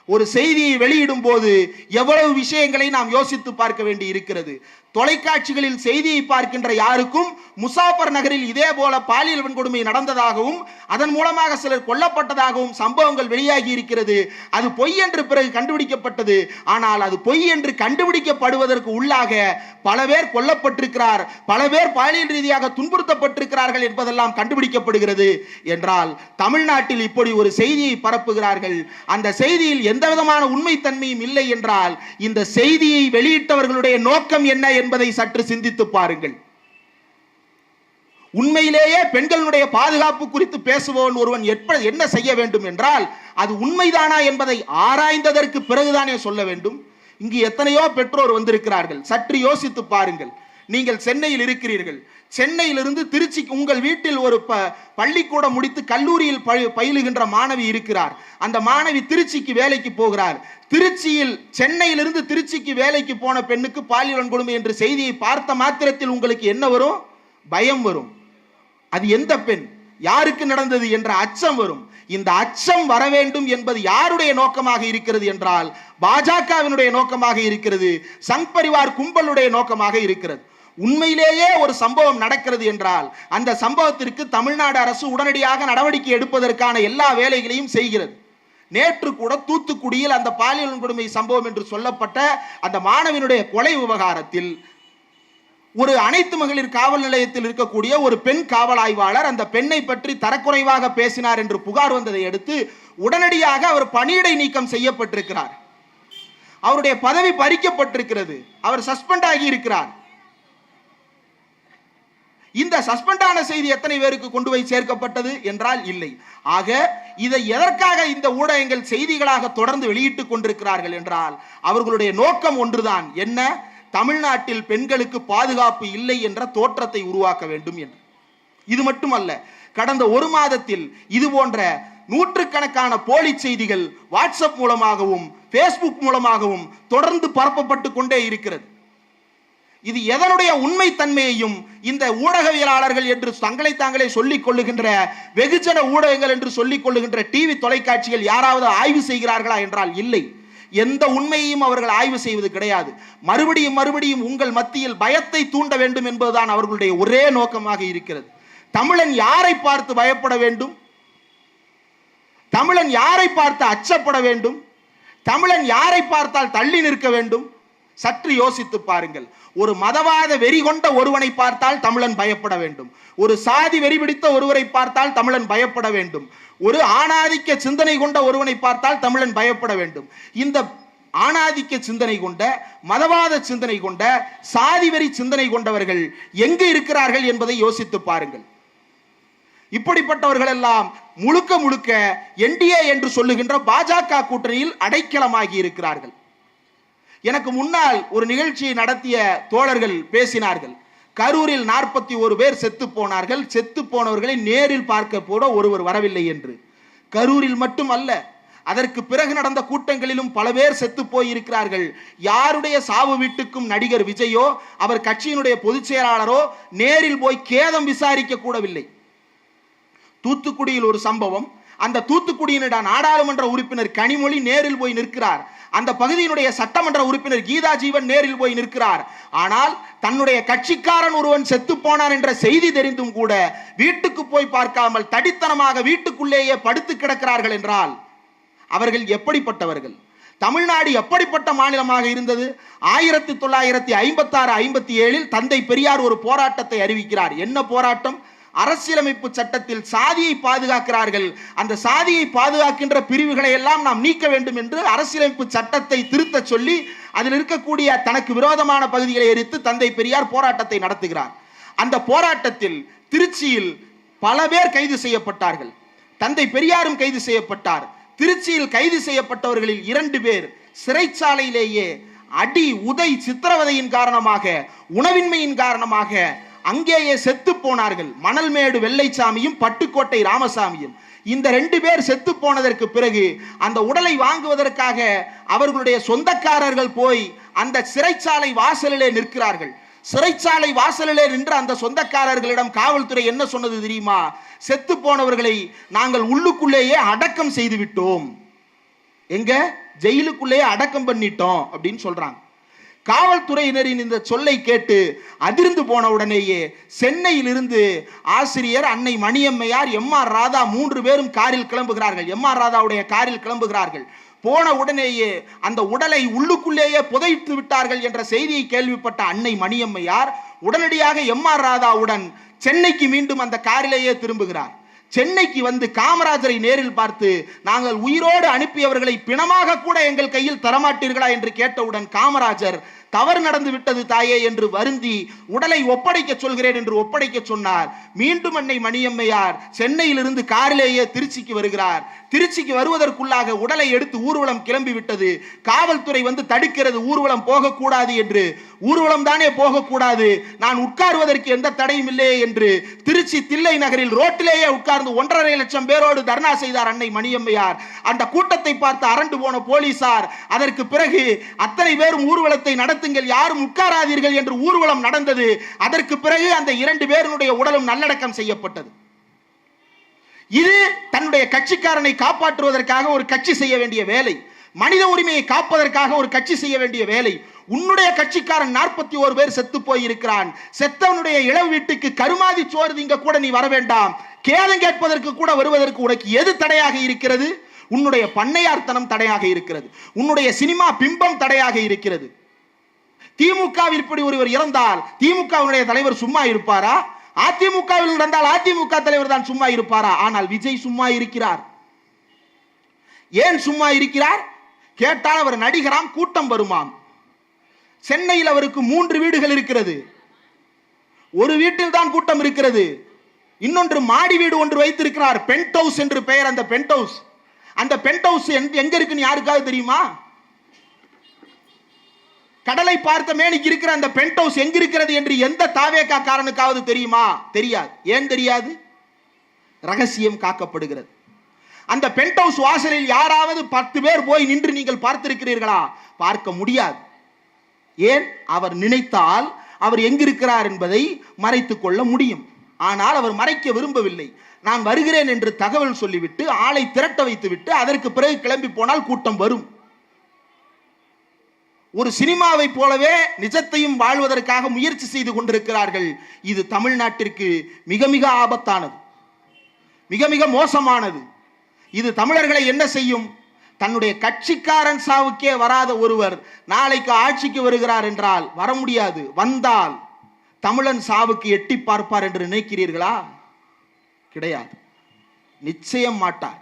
ஒரு செய்தியை வெளியிடும் போது எவ்வளவு விஷயங்களை நாம் யோசித்து பார்க்க வேண்டி இருக்கிறது. தொலைக்காட்சிகளில் செய்தியை பார்க்கின்ற யாருக்கும் முசாஃபர் நகரில் இதே போல பாலியல் வன்கொடுமை நடந்ததாகவும் அதன் மூலமாக சிலர் கொல்லப்பட்டதாகவும் சம்பவங்கள் வெளியாகி இருக்கிறது. அது பொய் என்று பிறகு கண்டுபிடிக்கப்பட்டது. ஆனால் அது பொய் என்று கண்டுபிடிக்கப்படுவதற்கு உள்ளாக பல பேர் கொல்லப்பட்டிருக்கிறார், பல பேர் பாலியல் ரீதியாக துன்புறுத்தப்பட்டிருக்கிறார்கள் என்பதெல்லாம் கண்டுபிடிக்கப்படுகிறது என்றால், தமிழ்நாட்டில் இப்படி ஒரு செய்தியை பரப்புகிறார்கள். அந்த செய்தியில் எந்த விதமான உண்மை தன்மையும் இல்லை என்றால், இந்த செய்தியை வெளியிட்டவர்களுடைய நோக்கம் என்ன என்பதை சற்று சிந்தித்து பாருங்கள். உண்மையிலேயே பெண்களுடைய பாதுகாப்பு குறித்து பேசுபவன் ஒருவன் என்ன செய்ய வேண்டும் என்றால், அது உண்மைதானா என்பதை ஆராய்ந்ததற்கு பிறகுதானே சொல்ல வேண்டும். இங்கு எத்தனையோ பெற்றோர் வந்திருக்கிறார்கள். சற்று யோசித்து பாருங்கள். நீங்கள் சென்னையில் இருக்கிறீர்கள். சென்னையிலிருந்து திருச்சிக்கு உங்கள் வீட்டில் ஒரு பள்ளிக்கூடம் முடித்து கல்லூரியில் பயிலுகின்ற மாணவி இருக்கிறார். அந்த மாணவி திருச்சிக்கு வேலைக்கு போகிறார். திருச்சியில் சென்னையிலிருந்து திருச்சிக்கு வேலைக்கு போன பெண்ணுக்கு பாலியல் வன்கொடுமை என்ற செய்தியை பார்த்த மாத்திரத்தில் உங்களுக்கு என்ன வரும்? பயம் வரும். அது எந்த பெண், யாருக்கு நடந்தது என்ற அச்சம் வரும். இந்த அச்சம் வர வேண்டும் என்பது யாருடைய நோக்கமாக இருக்கிறது என்றால், பாஜகவினுடைய நோக்கமாக இருக்கிறது, சங் பரிவார் கும்பலுடைய நோக்கமாக இருக்கிறது. உண்மையிலேயே ஒரு சம்பவம் நடக்கிறது என்றால் அந்த சம்பவத்திற்கு தமிழ்நாடு அரசு உடனடியாக நடவடிக்கை எடுப்பதற்கான எல்லா வேலைகளையும் செய்கிறது. நேற்று கூட தூத்துக்குடியில் அந்த பாலியல் வன்கொடுமை சம்பவம் என்று சொல்லப்பட்ட அந்த மாணவியினுடைய கொலை விவகாரத்தில் ஒரு அனைத்து மகளிர் காவல் நிலையத்தில் இருக்கக்கூடிய ஒரு பெண் காவல் ஆய்வாளர் அந்த பெண்ணை பற்றி தரக்குறைவாக பேசினார் என்று புகார் வந்ததை அடுத்து உடனடியாக அவர் பணியிடை நீக்கம் செய்யப்பட்டிருக்கிறார். அவருடைய பதவி பறிக்கப்பட்டிருக்கிறது. அவர் சஸ்பெண்ட் ஆகி இருக்கிறார். இந்த சஸ்பெண்டான செய்தி எத்தனை பேருக்கு கொண்டு போய் சேர்க்கப்பட்டது என்றால் இல்லை. ஆக இதை எதற்காக இந்த ஊடகங்கள் செய்திகளாக தொடர்ந்து வெளியிட்டுக் கொண்டிருக்கிறார்கள் என்றால், அவர்களுடைய நோக்கம் ஒன்றுதான். என்ன? தமிழ்நாட்டில் பெண்களுக்கு பாதுகாப்பு இல்லை என்ற தோற்றத்தை உருவாக்க வேண்டும் என்று. இது மட்டுமல்ல, கடந்த ஒரு மாதத்தில் இது போன்ற நூற்றுக்கணக்கான போலி செய்திகள் வாட்ஸ்அப் மூலமாகவும் பேஸ்புக் மூலமாகவும் தொடர்ந்து பரப்பப்பட்டு கொண்டே இருக்கிறது. இது எதனுடைய உண்மை தன்மையையும் இந்த ஊடகவியலாளர்கள் என்று தங்களை தாங்களே சொல்லிக் கொள்ளுகின்ற வெகுஜன ஊடகங்கள் என்று சொல்லிக் கொள்ளுகின்ற டிவி தொலைக்காட்சிகள் யாராவது ஆய்வு செய்கிறார்களா என்றால் இல்லை. எந்த உண்மையையும் அவர்கள் ஆய்வு செய்வது கிடையாது. மறுபடியும் மறுபடியும் உங்கள் மத்தியில் பயத்தை தூண்ட வேண்டும் என்பதுதான் அவர்களுடைய ஒரே நோக்கமாக இருக்கிறது. தமிழன் யாரை பார்த்து பயப்பட வேண்டும்? தமிழன் யாரை பார்த்து அச்சப்பட வேண்டும்? தமிழன் யாரை பார்த்தால் தள்ளி நிற்க வேண்டும்? சற்று யோசித்து பாருங்கள். ஒரு மதவாத வெறி கொண்ட ஒருவனை பார்த்தால் தமிழன் பயப்பட வேண்டும். ஒரு சாதி வெறி பிடித்த ஒருவரை பார்த்தால் தமிழன் பயப்பட வேண்டும். ஒரு ஆணாதிக்க சிந்தனை கொண்ட ஒருவனை பார்த்தால் தமிழன் பயப்பட வேண்டும். இந்த ஆணாதிக்க சிந்தனை கொண்ட, மதவாத சிந்தனை கொண்ட, சாதி வெறி சிந்தனை கொண்டவர்கள் எங்கு இருக்கிறார்கள் என்பதை யோசித்து பாருங்கள். இப்படிப்பட்டவர்கள் எல்லாம் முழுக்க முழுக்க என்டிஏ என்று சொல்லுகின்ற பாஜக கூட்டணியில் அடைக்கலமாகி இருக்கிறார்கள். எனக்கு முன்னால் ஒரு நிகழ்ச்சியை நடத்திய தோழர்கள் பேசினார்கள். கரூரில் 41 பேர் செத்து போனார்கள். செத்து போனவர்களை நேரில் பார்க்க கூட ஒருவர் வரவில்லை என்று. கரூரில் மட்டுமல்ல, அதற்கு பிறகு நடந்த கூட்டங்களிலும் பல பேர் செத்து போயிருக்கிறார்கள். யாருடைய சாவு வீட்டுக்கும் நடிகர் விஜயோ அவர் கட்சியினுடைய பொதுச் செயலாளரோ நேரில் போய் கேதம் விசாரிக்க கூடவில்லை. தூத்துக்குடியில் ஒரு சம்பவம். அந்த தூத்துக்குடியினுடைய நாடாளுமன்ற உறுப்பினர் கனிமொழி நேரில் போய் நிற்கிறார். அந்த பகுதியினுடைய சட்டமன்ற உறுப்பினர் கீதா ஜீவன் நேரில் போய் நிற்கிறார். ஆனால் தன்னுடைய கட்சிக்காரன் ஒருவன் செத்து போனான் என்ற செய்தி தெரிந்தும் கூட வீட்டுக்கு போய் பார்க்காமல் தடித்தனமாக வீட்டுக்குள்ளேயே படுத்து கிடக்கிறார்கள் என்றால் அவர்கள் எப்படிப்பட்டவர்கள்? தமிழ்நாடு எப்படிப்பட்ட மாநிலமாக இருந்தது? 1956-57 தந்தை பெரியார் ஒரு போராட்டத்தை அறிவிக்கிறார். என்ன போராட்டம்? அரசியலமைப்பு சட்டத்தில் சாதியை பாதுகாக்கிறார்கள், அந்த சாதியை பாதுகாக்கின்ற பிரிவுகளை எல்லாம் நாம் நீக்க வேண்டும் என்று அரசியலமைப்பு சட்டத்தை திருத்த சொல்லி அதில் இருக்கக்கூடிய தனக்கு விரோதமான பகுதிகளை எரித்து தந்தை பெரியார் போராட்டத்தை நடத்துகிறார். அந்த போராட்டத்தில் திருச்சியில் பல பேர் கைது செய்யப்பட்டார்கள். தந்தை பெரியாரும் கைது செய்யப்பட்டார். திருச்சியில் கைது செய்யப்பட்டவர்களில் 2 பேர் சிறைச்சாலையிலேயே அடி, உதை, சித்திரவதையின் காரணமாக, உணவின்மையின் காரணமாக அங்கேயே செத்து போனார்கள். மணல்மேடு வெள்ளைச்சாமியும் பட்டுக்கோட்டை ராமசாமியும். இந்த 2 பேர் செத்து போனதற்கு பிறகு அந்த உடலை வாங்குவதற்காக அவர்களுடைய சொந்தக்காரர்கள் போய் அந்த சிறைச்சாலை வாசலிலே நிற்கிறார்கள். சிறைச்சாலை வாசலிலே நின்று அந்த சொந்தக்காரர்களிடம் காவல்துறை என்ன சொன்னது தெரியுமா? செத்து போனவர்களை நாங்கள் உள்ளுக்குள்ளேயே அடக்கம் செய்து விட்டோம், எங்க ஜெயிலுக்குள்ளேயே அடக்கம் பண்ணிட்டோம் அப்படின்னு சொல்றாங்க. காவல்துறையினரின் இந்த சொல்லை கேட்டு அதிர்ந்து போன உடனேயே சென்னையில் இருந்து ஆசிரியர், அன்னை மணியம்மையார், எம்.ஆர். ராதா 3 பேரும் காரில் கிளம்புகிறார்கள். எம்.ஆர். ராதாவுடைய காரில் கிளம்புகிறார்கள். போன உடனேயே அந்த உடலை உள்ளுக்குள்ளேயே புதைத்து விட்டார்கள் என்ற செய்தியை கேள்விப்பட்ட அன்னை மணியம்மையார் உடனடியாக எம்.ஆர். ராதாவுடன் சென்னைக்கு மீண்டும் அந்த காரிலேயே திரும்புகிறார். சென்னைக்கு வந்து காமராஜரை நேரில் பார்த்து, நாங்கள் உயிரோடு அனுப்பியவர்களை பிணமாக கூட எங்கள் கையில் தரமாட்டீர்களா என்று கேட்டவுடன் காமராஜர், தவறு நடந்து விட்டது தாயே என்று வருந்தி உடலை ஒப்படைக்க சொல்கிறேன் என்று ஒப்படைக்க சொன்னார். மீண்டும் அன்னை மணியம்மையார் சென்னையிலிருந்து காரிலேயே திருச்சிக்கு வருகிறார். திருச்சிக்கு வருவதற்குள்ளாக உடலை எடுத்து ஊர்வலம் கிளம்பி விட்டது. காவல்துறை வந்து தடுக்கிறது, ஊர்வலம் போகக்கூடாது என்று. ஊர்வலம் தானே போகக்கூடாது, நான் உட்காருவதற்கு எந்த தடையும் இல்லையே என்று திருச்சி தில்லை நகரில் ரோட்டிலேயே உட்கார்ந்து 1.5 லட்சம் பேரோடு தர்ணா செய்தார் அன்னை மணியம்மையார். அந்த கூட்டத்தை பார்த்து அரண்டு போன போலீசார் அதற்கு பிறகு அத்தனை பேரும் ஊர்வலத்தை நடத்துங்கள், யாரும் உட்காராதீர்கள் என்று ஊர்வலம் நடந்தது. அதற்கு பிறகு அந்த 2 பேருடைய உடலும் நல்லடக்கம் செய்யப்பட்டது. இது தன்னுடைய கட்சிக்காரனை காப்பாற்றுவதற்காக ஒரு கட்சி செய்ய வேண்டிய வேலை, மனித உரிமையை காப்பதற்காக ஒரு கட்சி செய்ய வேண்டிய வேலை. உன்னுடைய கட்சிக்காரன் 41 பேர் செத்து போயிருக்கிறான். செத்தவனுடைய இளவு வீட்டுக்கு கருமாதி சோறு திங்க கூட நீ வர வேண்டாம், கேதம் கேட்பதற்கு கூட வருவதற்கு உனக்கு எது தடையாக இருக்கிறது? உன்னுடைய பண்ணையார்த்தனம் தடையாக இருக்கிறது, உன்னுடைய சினிமா பிம்பம் தடையாக இருக்கிறது. திமுகவில் இப்படி ஒருவர் இறந்தால் திமுகவினுடைய தலைவர் சும்மா இருப்பாரா? அதிமுகவில் நடந்தால் அதிமுக தலைவர் தான் சும்மா இருப்பாரா? ஆனால் விஜய் சும்மா இருக்கிறார். ஏன் சும்மா இருக்கிறார்? கேட்டால் அவர் நடிகராம், கூட்டம் வருமாம். சென்னையில் அவருக்கு 3 வீடுகள் இருக்கிறது. ஒரு வீட்டில் தான் கூட்டம் இருக்கிறது. இன்னொன்று மாடி வீடு ஒன்று வைத்திருக்கிறார், பென்ட் ஹவுஸ் என்று பெயர். அந்த பென்ட் ஹவுஸ், அந்த பென்ட் ஹவுஸ் எங்க இருக்குன்னு யாருக்காவது தெரியுமா? கடலை பார்த்த மேனிக்கு இருக்கிற அந்த பென்ட் ஹவுஸ் எங்க இருக்கிறது என்று எந்த தாவேகா காரனுக்காவது தெரியுமா? தெரியாது. ஏன் தெரியாது? ரகசியம் காக்கப்படுகிறது. அந்த பென்ட் ஹவுஸ் வாசலில் யாராவது 10 பேர் போய் நின்று நீங்கள் பார்த்திருக்கிறீர்களா? பார்க்க முடியாது. ஏன்? அவர் நினைத்தால் அவர் எங்கிருக்கிறார் என்பதை மறைத்துக் கொள்ள முடியும். ஆனால் அவர் மறைக்க விரும்பவில்லை. நான் வருகிறேன் என்று தகவல் சொல்லிவிட்டு ஆளை திரட்ட வைத்துவிட்டு அதற்கு பிறகு கிளம்பி போனால் கூட்டம் வரும். ஒரு சினிமாவை போலவே நிஜத்தையும் வாழ்வதற்காக முயற்சி செய்து கொண்டிருக்கிறார்கள். இது தமிழ்நாட்டிற்கு மிக மிக ஆபத்தானது, மிக மிக மோசமானது. இது தமிழர்களை என்ன செய்யும்? தன்னுடைய கட்சிக்காரன் சாவுக்கே வராத ஒருவர் நாளைக்கு ஆட்சிக்கு வருகிறார் என்றால் வர முடியாது. வந்தால் தமிழன் சாவுக்கு எட்டி பார்ப்பார் என்று நினைக்கிறீர்களா? கிடையாது, நிச்சயம் மாட்டார்.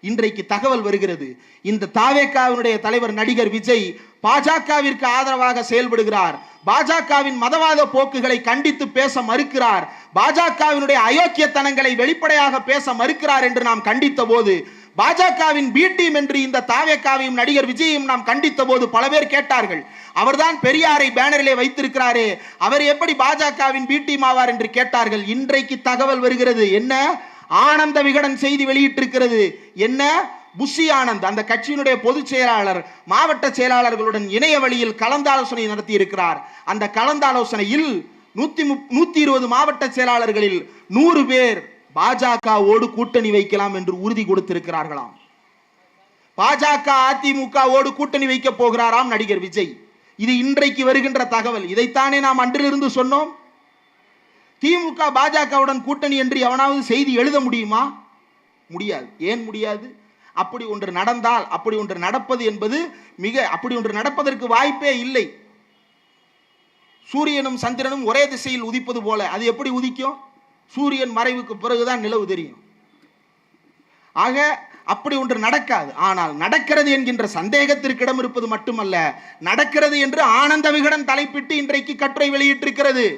இன்றைக்கு தகவல் வருகிறது, இந்த தாவேகாவினுடைய தலைவர் நடிகர் விஜய் பாஜகவிற்கு ஆதரவாக செயல்படுகிறார். பாஜகவின் மதவாத போக்குகளை கண்டித்து பேச மறுக்கிறார். பாஜகவினுடைய அயோக்கியத்தனங்களை வெளிப்படையாக பேச மறுக்கிறார் என்று நாம் கண்டித்த போது, பாஜகவின் பி டீம் என்று இந்த தாவேகாவையும் நடிகர் விஜயையும் நாம் கண்டித்த போது பல பேர் கேட்டார்கள், அவர்தான் பெரியாரை பேனரிலே வைத்திருக்கிறாரே, அவர் எப்படி பாஜகவின் பி டீம் ஆவார் என்று கேட்டார்கள். இன்றைக்கு தகவல் வருகிறது, என்ன? ஆனந்த விகடன் செய்தி வெளியிட்டிருக்கிறது. என்ன? புஷி ஆனந்த் அந்த கட்சியினுடைய பொதுச் செயலாளர் மாவட்ட செயலாளர்களுடன் இணைய வழியில் கலந்தாலோசனை நடத்தி இருக்கிறார். அந்த கலந்தாலோசனையில் 120 மாவட்ட செயலாளர்களில் 100 பேர் பாஜகவோடு கூட்டணி வைக்கலாம் என்று உறுதி கொடுத்திருக்கிறார்களாம். பாஜக அதிமுகவோடு கூட்டணி வைக்க போகிறாராம் நடிகர் விஜய். இது இன்றைக்கு வருகின்ற தகவல். இதைத்தானே நாம் அன்றிலிருந்து சொன்னோம். திமுக பாஜகவுடன் கூட்டணி என்று எவனாவது செய்தி எழுத முடியுமா? முடியாது. ஏன் முடியாது? அப்படி ஒன்று நடந்தால், அப்படி ஒன்று நடப்பது என்பது அப்படி ஒன்று நடப்பதற்கு வாய்ப்பே இல்லை. சூரியனும் சந்திரனும் ஒரே திசையில் உதிப்பது போல அது எப்படி உதிக்கும்? சூரியன் மறைவுக்கு பிறகுதான் நிலவு தெரியும். ஆக அப்படி ஒன்று நடக்காது. ஆனால் நடக்கிறது என்கின்ற சந்தேகத்திற்கு இடம் இருப்பது மட்டுமல்ல, நடக்கிறது என்று ஆனந்த விகடன் தலைப்பிட்டு இன்றைக்கு கட்டுரை வெளியிட்டிருக்கிறது.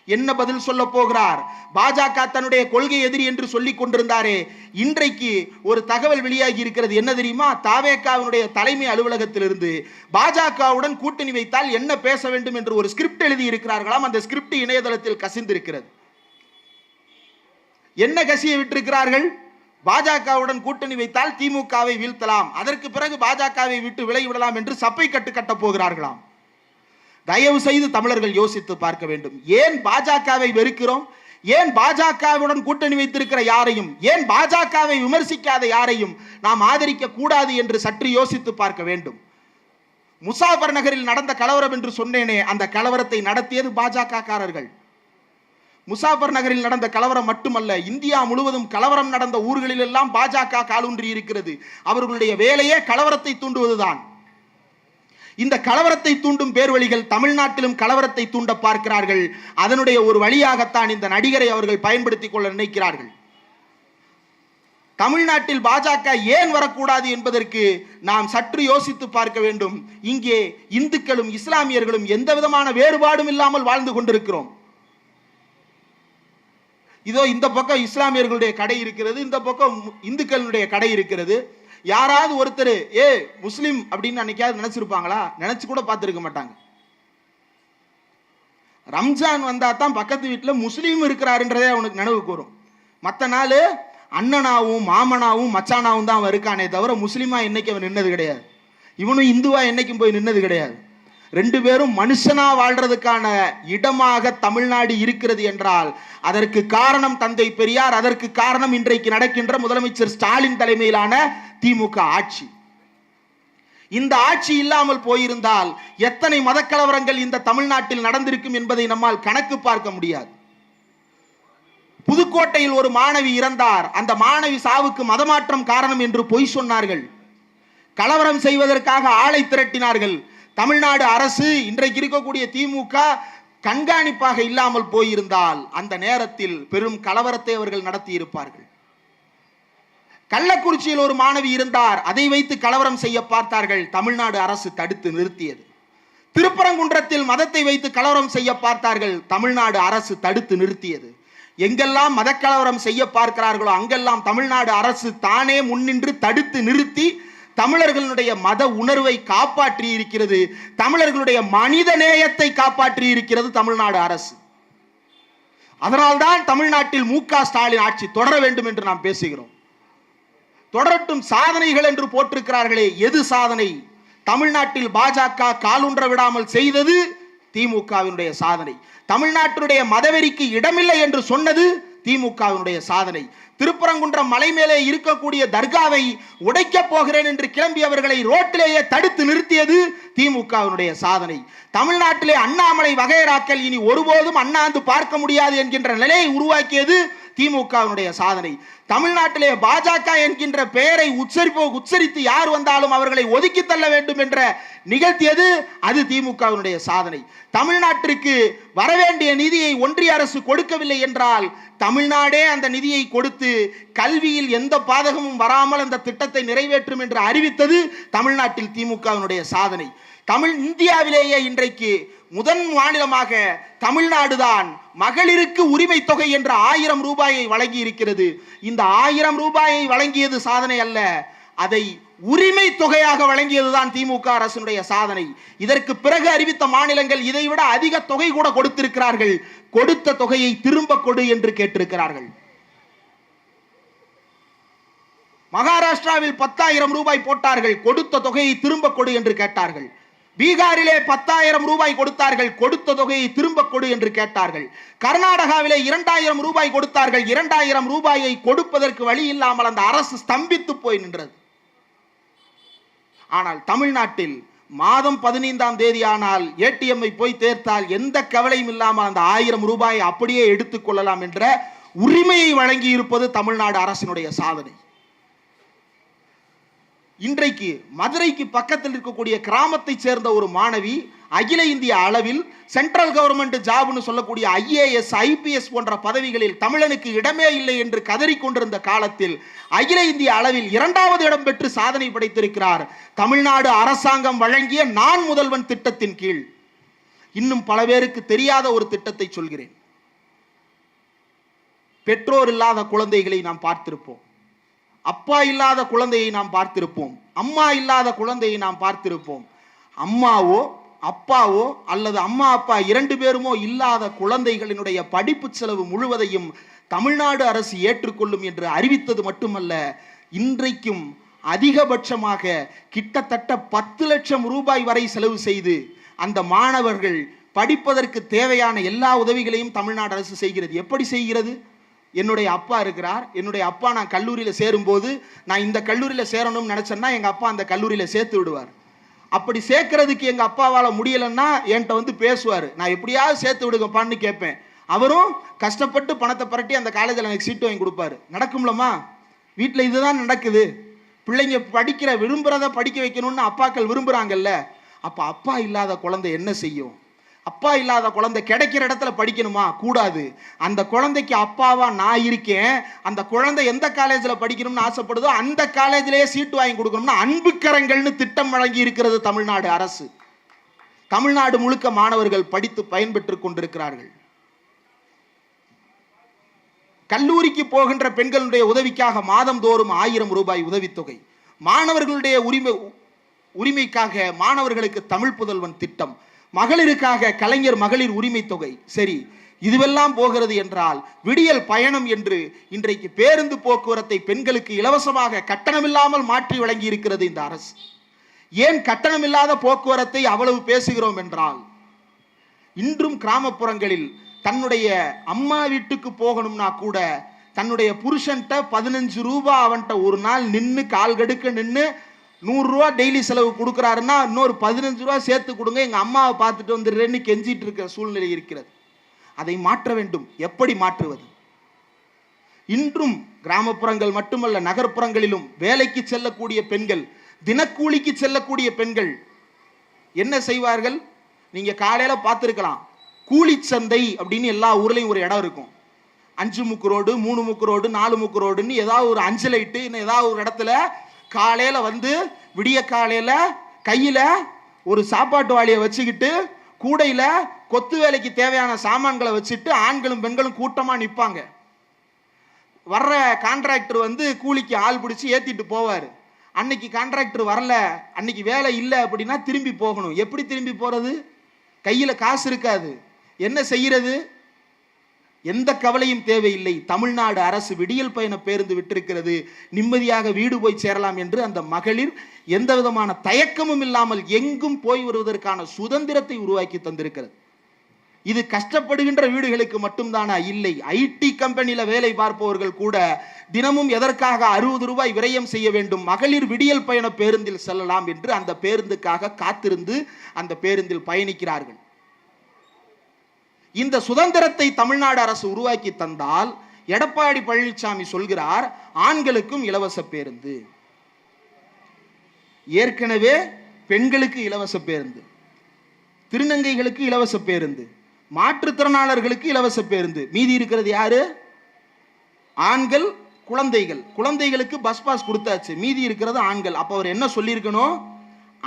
என்ன பதில் சொல்ல போகிறார்? பாஜக தன்னுடைய கொள்கை எதிரி என்று சொல்லிக் கொண்டிருந்தாரே, இன்றைக்கு ஒரு தகவல் வெளியாகி இருக்கிறது. என்ன தெரியுமா? தாவேகாவினுடைய தலைமை அலுவலகத்திலிருந்து பாஜகவுடன் கூட்டணி வைத்தால் என்ன பேச வேண்டும் என்று ஒரு ஸ்கிரிப்ட் எழுதி இருக்கிறார்களாம். அந்த ஸ்கிரிப்ட் இணையதளத்தில் கசிந்திருக்கிறது. என்ன கசிய விட்டிருக்கிறார்கள்? பாஜகவுடன் கூட்டணி வைத்தால் திமுகவை வீழ்த்தலாம், அதற்கு பிறகு பாஜகவை விட்டு விலகிவிடலாம் என்று சப்பை கட்டு கட்டப் போகிறார்களாம். தயவு செய்து தமிழர்கள் யோசித்து பார்க்க வேண்டும். ஏன் பாஜகவை வெறுக்கிறோம்? ஏன் பாஜகவுடன் கூட்டணி வைத்திருக்கிற யாரையும், ஏன் பாஜகவை விமர்சிக்காத யாரையும் நாம் ஆதரிக்க கூடாது என்று சற்று யோசித்து பார்க்க வேண்டும். முசாஃபர் நகரில் நடந்த கலவரம் என்று சொன்னேனே, அந்த கலவரத்தை நடத்தியது பாஜக காரர்கள். முசாஃபர் நகரில் நடந்த கலவரம் மட்டுமல்ல, இந்தியா முழுவதும் கலவரம் நடந்த ஊர்களில் எல்லாம் பாஜக காலூன்றி இருக்கிறது. அவர்களுடைய வேலையே கலவரத்தை தூண்டுவதுதான். இந்த கலவரத்தை தூண்டும் பேர்வழிகள் தமிழ்நாட்டிலும் கலவரத்தை தூண்ட பார்க்கிறார்கள். அதனுடைய ஒரு வழியாகத்தான் இந்த நடிகரை அவர்கள் பயன்படுத்திக் கொள்ள நினைக்கிறார்கள். தமிழ்நாட்டில் பாஜக ஏன் வரக்கூடாது என்பதற்கு நாம் சற்று யோசித்து பார்க்க வேண்டும். இங்கே இந்துக்களும் இஸ்லாமியர்களும் எந்த விதமான வேறுபாடும் இல்லாமல் வாழ்ந்து கொண்டிருக்கிறோம். இதோ இந்த பக்கம் இஸ்லாமியர்களுடைய கடை இருக்கிறது, இந்த பக்கம் இந்துக்களுடைய கடை இருக்கிறது. யாராவது ஒருத்தர் முஸ்லிம் அப்படின்னு அன்னைக்காவது நினைச்சிருப்பாங்களா? நினைச்சு கூட பார்த்திருக்க மாட்டாங்க. ரம்ஜான் வந்தா தான் பக்கத்து வீட்டில் முஸ்லீம் இருக்கிறாருன்றதே அவனுக்கு நினைவுக்கு வரும். மற்ற நாள் அண்ணனாவும் மாமனாவும் மச்சானாவும் தான் அவன் இருக்கானே தவிர முஸ்லீமா என்னைக்கு அவன் நின்னது கிடையாது. இவனும் இந்துவா என்னைக்கும் போய் நின்னது கிடையாது. ரெண்டு பேரும் மனுஷனா வாழ்றதுக்கான இடமாக தமிழ்நாடு இருக்கிறது என்றால் அதற்கு காரணம் தந்தை பெரியார், அதற்கு காரணம் இன்றைக்கு நடக்கின்ற முதலமைச்சர் ஸ்டாலின் தலைமையிலான திமுக ஆட்சி. இந்த ஆட்சி இல்லாமல் போயிருந்தால் எத்தனை மதக்கலவரங்கள் இந்த தமிழ்நாட்டில் நடந்திருக்கும் என்பதை நம்மால் கணக்கு பார்க்க முடியாது. புதுக்கோட்டையில் ஒரு மாணவி இறந்தார். அந்த மாணவி சாவுக்கு மதமாற்றம் காரணம் என்று பொய் சொன்னார்கள். கலவரம் செய்வதற்காக ஆளை திரட்டினார்கள். தமிழ்நாடு அரசு, இன்றைக்கு இருக்கக்கூடிய திமுக கண்காணிப்பாக இல்லாமல் போயிருந்தால் அந்த நேரத்தில் பெரும் கலவரத்தை அவர்கள் நடத்தி இருப்பார்கள். கள்ளக்குறிச்சியில் ஒரு மாணவி இருந்தார். அதை வைத்து கலவரம் செய்ய பார்த்தார்கள். தமிழ்நாடு அரசு தடுத்து நிறுத்தியது. திருப்பரங்குன்றத்தில் மதத்தை வைத்து கலவரம் செய்ய பார்த்தார்கள். தமிழ்நாடு அரசு தடுத்து நிறுத்தியது. எங்கெல்லாம் மதக்கலவரம் செய்ய பார்க்கிறார்களோ அங்கெல்லாம் தமிழ்நாடு அரசு தானே முன்னின்று தடுத்து நிறுத்தி தமிழர்களுடைய மத உணர்வை காப்பாற்றி இருக்கிறது, தமிழர்களுடைய மனித நேயத்தை காப்பாற்றி இருக்கிறது தமிழ்நாடு அரசு. அதனால்தான் தமிழ்நாட்டில் மு.க. ஸ்டாலின் ஆட்சி தொடர வேண்டும் என்று நாம் பேசுகிறோம். தொடரட்டும், சாதனைகள் என்று போட்டிருக்கிறார்களே, எது சாதனை? தமிழ்நாட்டில் பாஜக காலூன்ற விடாமல் செய்தது திமுகவினுடைய சாதனை. தமிழ்நாட்டினுடைய மதவெறிக்கு இடமில்லை என்று சொன்னது திமுகவினுடைய சாதனை. திருப்பரங்குன்றம் மலை மேலே இருக்கக்கூடிய தர்காவை உடைக்க போகிறேன் என்று கிளம்பியவர்களை ரோட்டிலேயே தடுத்து நிறுத்தியது திமுகவினுடைய சாதனை. தமிழ்நாட்டிலே அண்ணாமலை வகையராக்கள் இனி ஒருபோதும் அண்ணாந்து பார்க்க முடியாது என்கின்ற நிலையை உருவாக்கியது திமுகவினுடைய சாதனை. தமிழ்நாட்டிலே பாஜக என்கின்ற பெயரை உச்சரித்து யார் வந்தாலும் அவர்களை ஒதுக்கி தள்ள வேண்டும் என்ற நிகழ்த்தியது அது திமுகவினுடைய சாதனை. தமிழ்நாட்டிற்கு வரவேண்டிய நிதியை ஒன்றிய அரசு கொடுக்கவில்லை என்றால் தமிழ்நாடே அந்த நிதியை கொடுத்து கல்வியில் எந்த பாதகமும் வராமல் அந்த திட்டத்தை நிறைவேற்றும் என்று அறிவித்தது தமிழ்நாட்டில் திமுகவினுடைய சாதனை. இந்தியாவிலேயே இன்றைக்கு முதன் மாநிலமாக தமிழ்நாடுதான் மகளிருக்கு உரிமை தொகை என்ற 1000 ரூபாயை வழங்கி இருக்கிறது. இந்த 1000 ரூபாயை வழங்கியது சாதனை அல்ல, அதை உரிமை தொகையாக வழங்கியதுதான் திமுக அரசினுடைய சாதனை. இதற்கு பிறகு அறிவித்த மாநிலங்கள் இதைவிட அதிக தொகை கூட கொடுத்திருக்கிறார்கள். கொடுத்த தொகையை திரும்ப கொடு என்று கேட்டிருக்கிறார்கள். மகாராஷ்டிராவில் 10,000 ரூபாய் போட்டார்கள், கொடுத்த தொகையை திரும்ப கொடு என்று கேட்டார்கள். பீகாரிலே 10,000 ரூபாய் கொடுத்தார்கள், கொடுத்த தொகையை திரும்ப கொடு என்று கேட்டார்கள். கர்நாடகாவிலே 2,000 ரூபாய் கொடுத்தார்கள், 2,000 ரூபாயை கொடுப்பதற்கு வழி இல்லாமல் அந்த அரசு ஸ்தம்பித்து போய் நின்றது. ஆனால் தமிழ்நாட்டில் மாதம் 15ஆம் தேதி ஆனால் ஏடிஎம்ஐ போய் தேர்த்தால் எந்த கவலையும் இல்லாமல் அந்த 1000 ரூபாயை அப்படியே எடுத்துக் கொள்ளலாம் என்ற உரிமையை வழங்கி இருப்பது தமிழ்நாடு அரசினுடைய சாதனை. இன்றைக்கு மதுரைக்கு பக்கத்தில் இருக்கக்கூடிய கிராமத்தை சேர்ந்த ஒரு மாணவி அகில இந்திய அளவில் சென்ட்ரல் கவர்மெண்ட் ஜாப்னு சொல்லக்கூடிய IAS IPS போன்ற பதவிகளில் தமிழனுக்கு இடமே இல்லை என்று கதறிக்கொண்டிருந்த காலத்தில் அகில இந்திய அளவில் 2வது இடம் பெற்று சாதனை படைத்திருக்கிறார். தமிழ்நாடு அரசாங்கம் வழங்கிய நான் முதல்வன் திட்டத்தின் கீழ். இன்னும் பல பேருக்கு தெரியாத ஒரு திட்டத்தை சொல்கிறேன். பெற்றோர் இல்லாத குழந்தைகளை நாம் பார்த்திருப்போம், அப்பா இல்லாத குழந்தையை நாம் பார்த்திருப்போம், அம்மா இல்லாத குழந்தையை நாம் பார்த்திருப்போம். அம்மாவோ அப்பாவோ அல்லது அம்மா அப்பா 2 பேருமோ இல்லாத குழந்தைகளினுடைய படிப்பு செலவு முழுவதையும் தமிழ்நாடு அரசு ஏற்றுக்கொள்ளும் என்று அறிவித்தது மட்டுமல்ல, இன்றைக்கும் அதிகபட்சமாக கிட்டத்தட்ட 10 லட்சம் ரூபாய் வரை செலவு செய்து அந்த மாணவர்கள் படிப்பதற்கு தேவையான எல்லா உதவிகளையும் தமிழ்நாடு அரசு செய்கிறது. எப்படி செய்கிறது? என்னுடைய அப்பா இருக்கிறார், என்னுடைய அப்பா நான் கல்லூரியில் சேரும்போது நான் இந்த கல்லூரியில் சேரணும்னு நினைச்சேன்னா எங்கள் அப்பா அந்த கல்லூரியில் சேர்த்து விடுவார். அப்படி சேர்க்கறதுக்கு எங்கள் அப்பாவால் முடியலைன்னா என்கிட்ட வந்து பேசுவார், நான் எப்படியாவது சேர்த்து விடுங்கப்பான்னு கேட்பேன். அவரும் கஷ்டப்பட்டு பணத்தை பரட்டி அந்த காலேஜில் எனக்கு சீட்டு வாங்கி கொடுப்பாரு. நடக்கும்லம்மா, வீட்டில் இதுதான் நடக்குது. பிள்ளைங்க விரும்புகிறத படிக்க வைக்கணும்னு அப்பாக்கள் விரும்புகிறாங்கல்ல. அப்போ அப்பா இல்லாத குழந்தை என்ன செய்யும்? அப்பா இல்லாத குழந்தை கிடைக்கிற இடத்துல படிக்கணுமா? கூடாது. அந்த குழந்தைக்கு அப்பாவா நான் இருக்கேன். அந்த குழந்தை எந்த காலேஜில் படிக்கணும்னு ஆசைப்படுதோ அந்த காலேஜிலேயே சீட்டு வாங்கி கொடுக்கணும்னு அன்புக்கரங்கள்னு திட்டம் வழங்கி இருக்கிறது தமிழ்நாடு அரசு. தமிழ்நாடு முழுக்க மாணவர்கள் படித்து பயன்பெற்றுக் கொண்டிருக்கிறார்கள். கல்லூரிக்கு போகின்ற பெண்களுடைய உதவிக்காக மாதந்தோறும் 1000 ரூபாய் உதவித்தொகை. மாணவர்களுடைய உரிமைக்காக மாணவர்களுக்கு தமிழ் புதல்வன் திட்டம், மகளிருக்காக கலைஞர் மகளிர் உரிமை தொகை. சரி, இதுவெல்லாம் போகிறது என்றால் விடியல் பயணம் என்று இன்றைக்கு பேருந்து போக்குவரத்தை பெண்களுக்கு இலவசமாக கட்டணமில்லாமல் மாற்றி வழங்கி இருக்கிறது இந்த அரசு. ஏன் கட்டணமில்லாத போக்குவரத்தை அவ்வளவு பேசுகிறோம் என்றால், இன்றும் கிராமப்புறங்களில் தன்னுடைய அம்மா வீட்டுக்கு போகணும்னா கூட தன்னுடைய புருஷன்ட்ட 15 ரூபாய் அவன்கிட்ட ஒரு நாள் நின்று கால் கடுக்க நின்று 100 ரூபா டெய்லி செலவு கொடுக்குறாருன்னா இன்னொரு 15 ரூபா சேர்த்து கொடுங்க, எங்கள் அம்மாவை பார்த்துட்டு வந்துடுறேன்னு கெஞ்சிட்டு இருக்கிற சூழ்நிலை இருக்கிறது. அதை மாற்ற வேண்டும். எப்படி மாற்றுவது? இன்றும் கிராமப்புறங்கள் மட்டுமல்ல, நகர்ப்புறங்களிலும் வேலைக்கு செல்லக்கூடிய பெண்கள், தினக்கூலிக்கு செல்லக்கூடிய பெண்கள் என்ன செய்வார்கள்? நீங்க காலையில பார்த்துருக்கலாம், கூலி சந்தை அப்படின்னு எல்லா ஊர்லையும் ஒரு இடம் இருக்கும். 5 முக்கு ரோடு, 3 முக்கு ரோடு, 4 முக்கு ரோடுன்னு ஏதாவது ஒரு 5 லைட்டு ஏதாவது ஒரு இடத்துல காலையில வந்து விடிய காலையில கையில ஒரு சாப்பாட்டு வாளியை வச்சுக்கிட்டு கூடையில கொத்து வேலைக்கு தேவையான சாமான்களை வச்சுட்டு ஆண்களும் பெண்களும் கூட்டமா நிற்பாங்க. வர்ற கான்ட்ராக்டர் வந்து கூலிக்கு ஆள் பிடிச்சி ஏத்திட்டு போவார். அன்னைக்கு கான்ட்ராக்டர் வரல, அன்னைக்கு வேலை இல்லை அப்படின்னா திரும்பி போகணும். எப்படி திரும்பி போறது? கையில காசு இருக்காது, என்ன செய்யறது? எந்த கவலையும் தேவையில்லை. தமிழ்நாடு அரசு விடியல் பயண பேருந்து விட்டிருக்கிறது, நிம்மதியாக வீடு போய் சேரலாம் என்று அந்த மகளிர் எந்த விதமான தயக்கமும் இல்லாமல் எங்கும் போய் வருவதற்கான சுதந்திரத்தை உருவாக்கி தந்திருக்கிறது. இது கஷ்டப்படுகின்ற வீடுகளுக்கு மட்டும்தானா? இல்லை. ஐடி கம்பெனியில வேலை பார்ப்பவர்கள் கூட தினமும் எதற்காக 60 ரூபாய் விரயம் செய்ய வேண்டும்? மகளிர் விடியல் பயண பேருந்தில் செல்லலாம் என்று அந்த பேருந்துக்காக காத்திருந்து அந்த பேருந்தில் பயணிக்கிறார்கள். இந்த சுதந்திரத்தை தமிழ்நாடு அரசு உருவாக்கி தந்தால் எடப்பாடி பழனிசாமி சொல்கிறார் ஆண்களுக்கும் இலவச பேருந்து. ஏற்கனவே பெண்களுக்கு இலவச பேருந்து, திருநங்கைகளுக்கு இலவச பேருந்து, மாற்றுத்திறனாளர்களுக்கு இலவச பேருந்து. மீதி இருக்கிறது யாரு? ஆண்கள், குழந்தைகள். குழந்தைகளுக்கு பஸ் பாஸ் கொடுத்தாச்சு, மீதி இருக்கிறது ஆண்கள். அப்ப அவர் என்ன சொல்லியிருக்கணும்?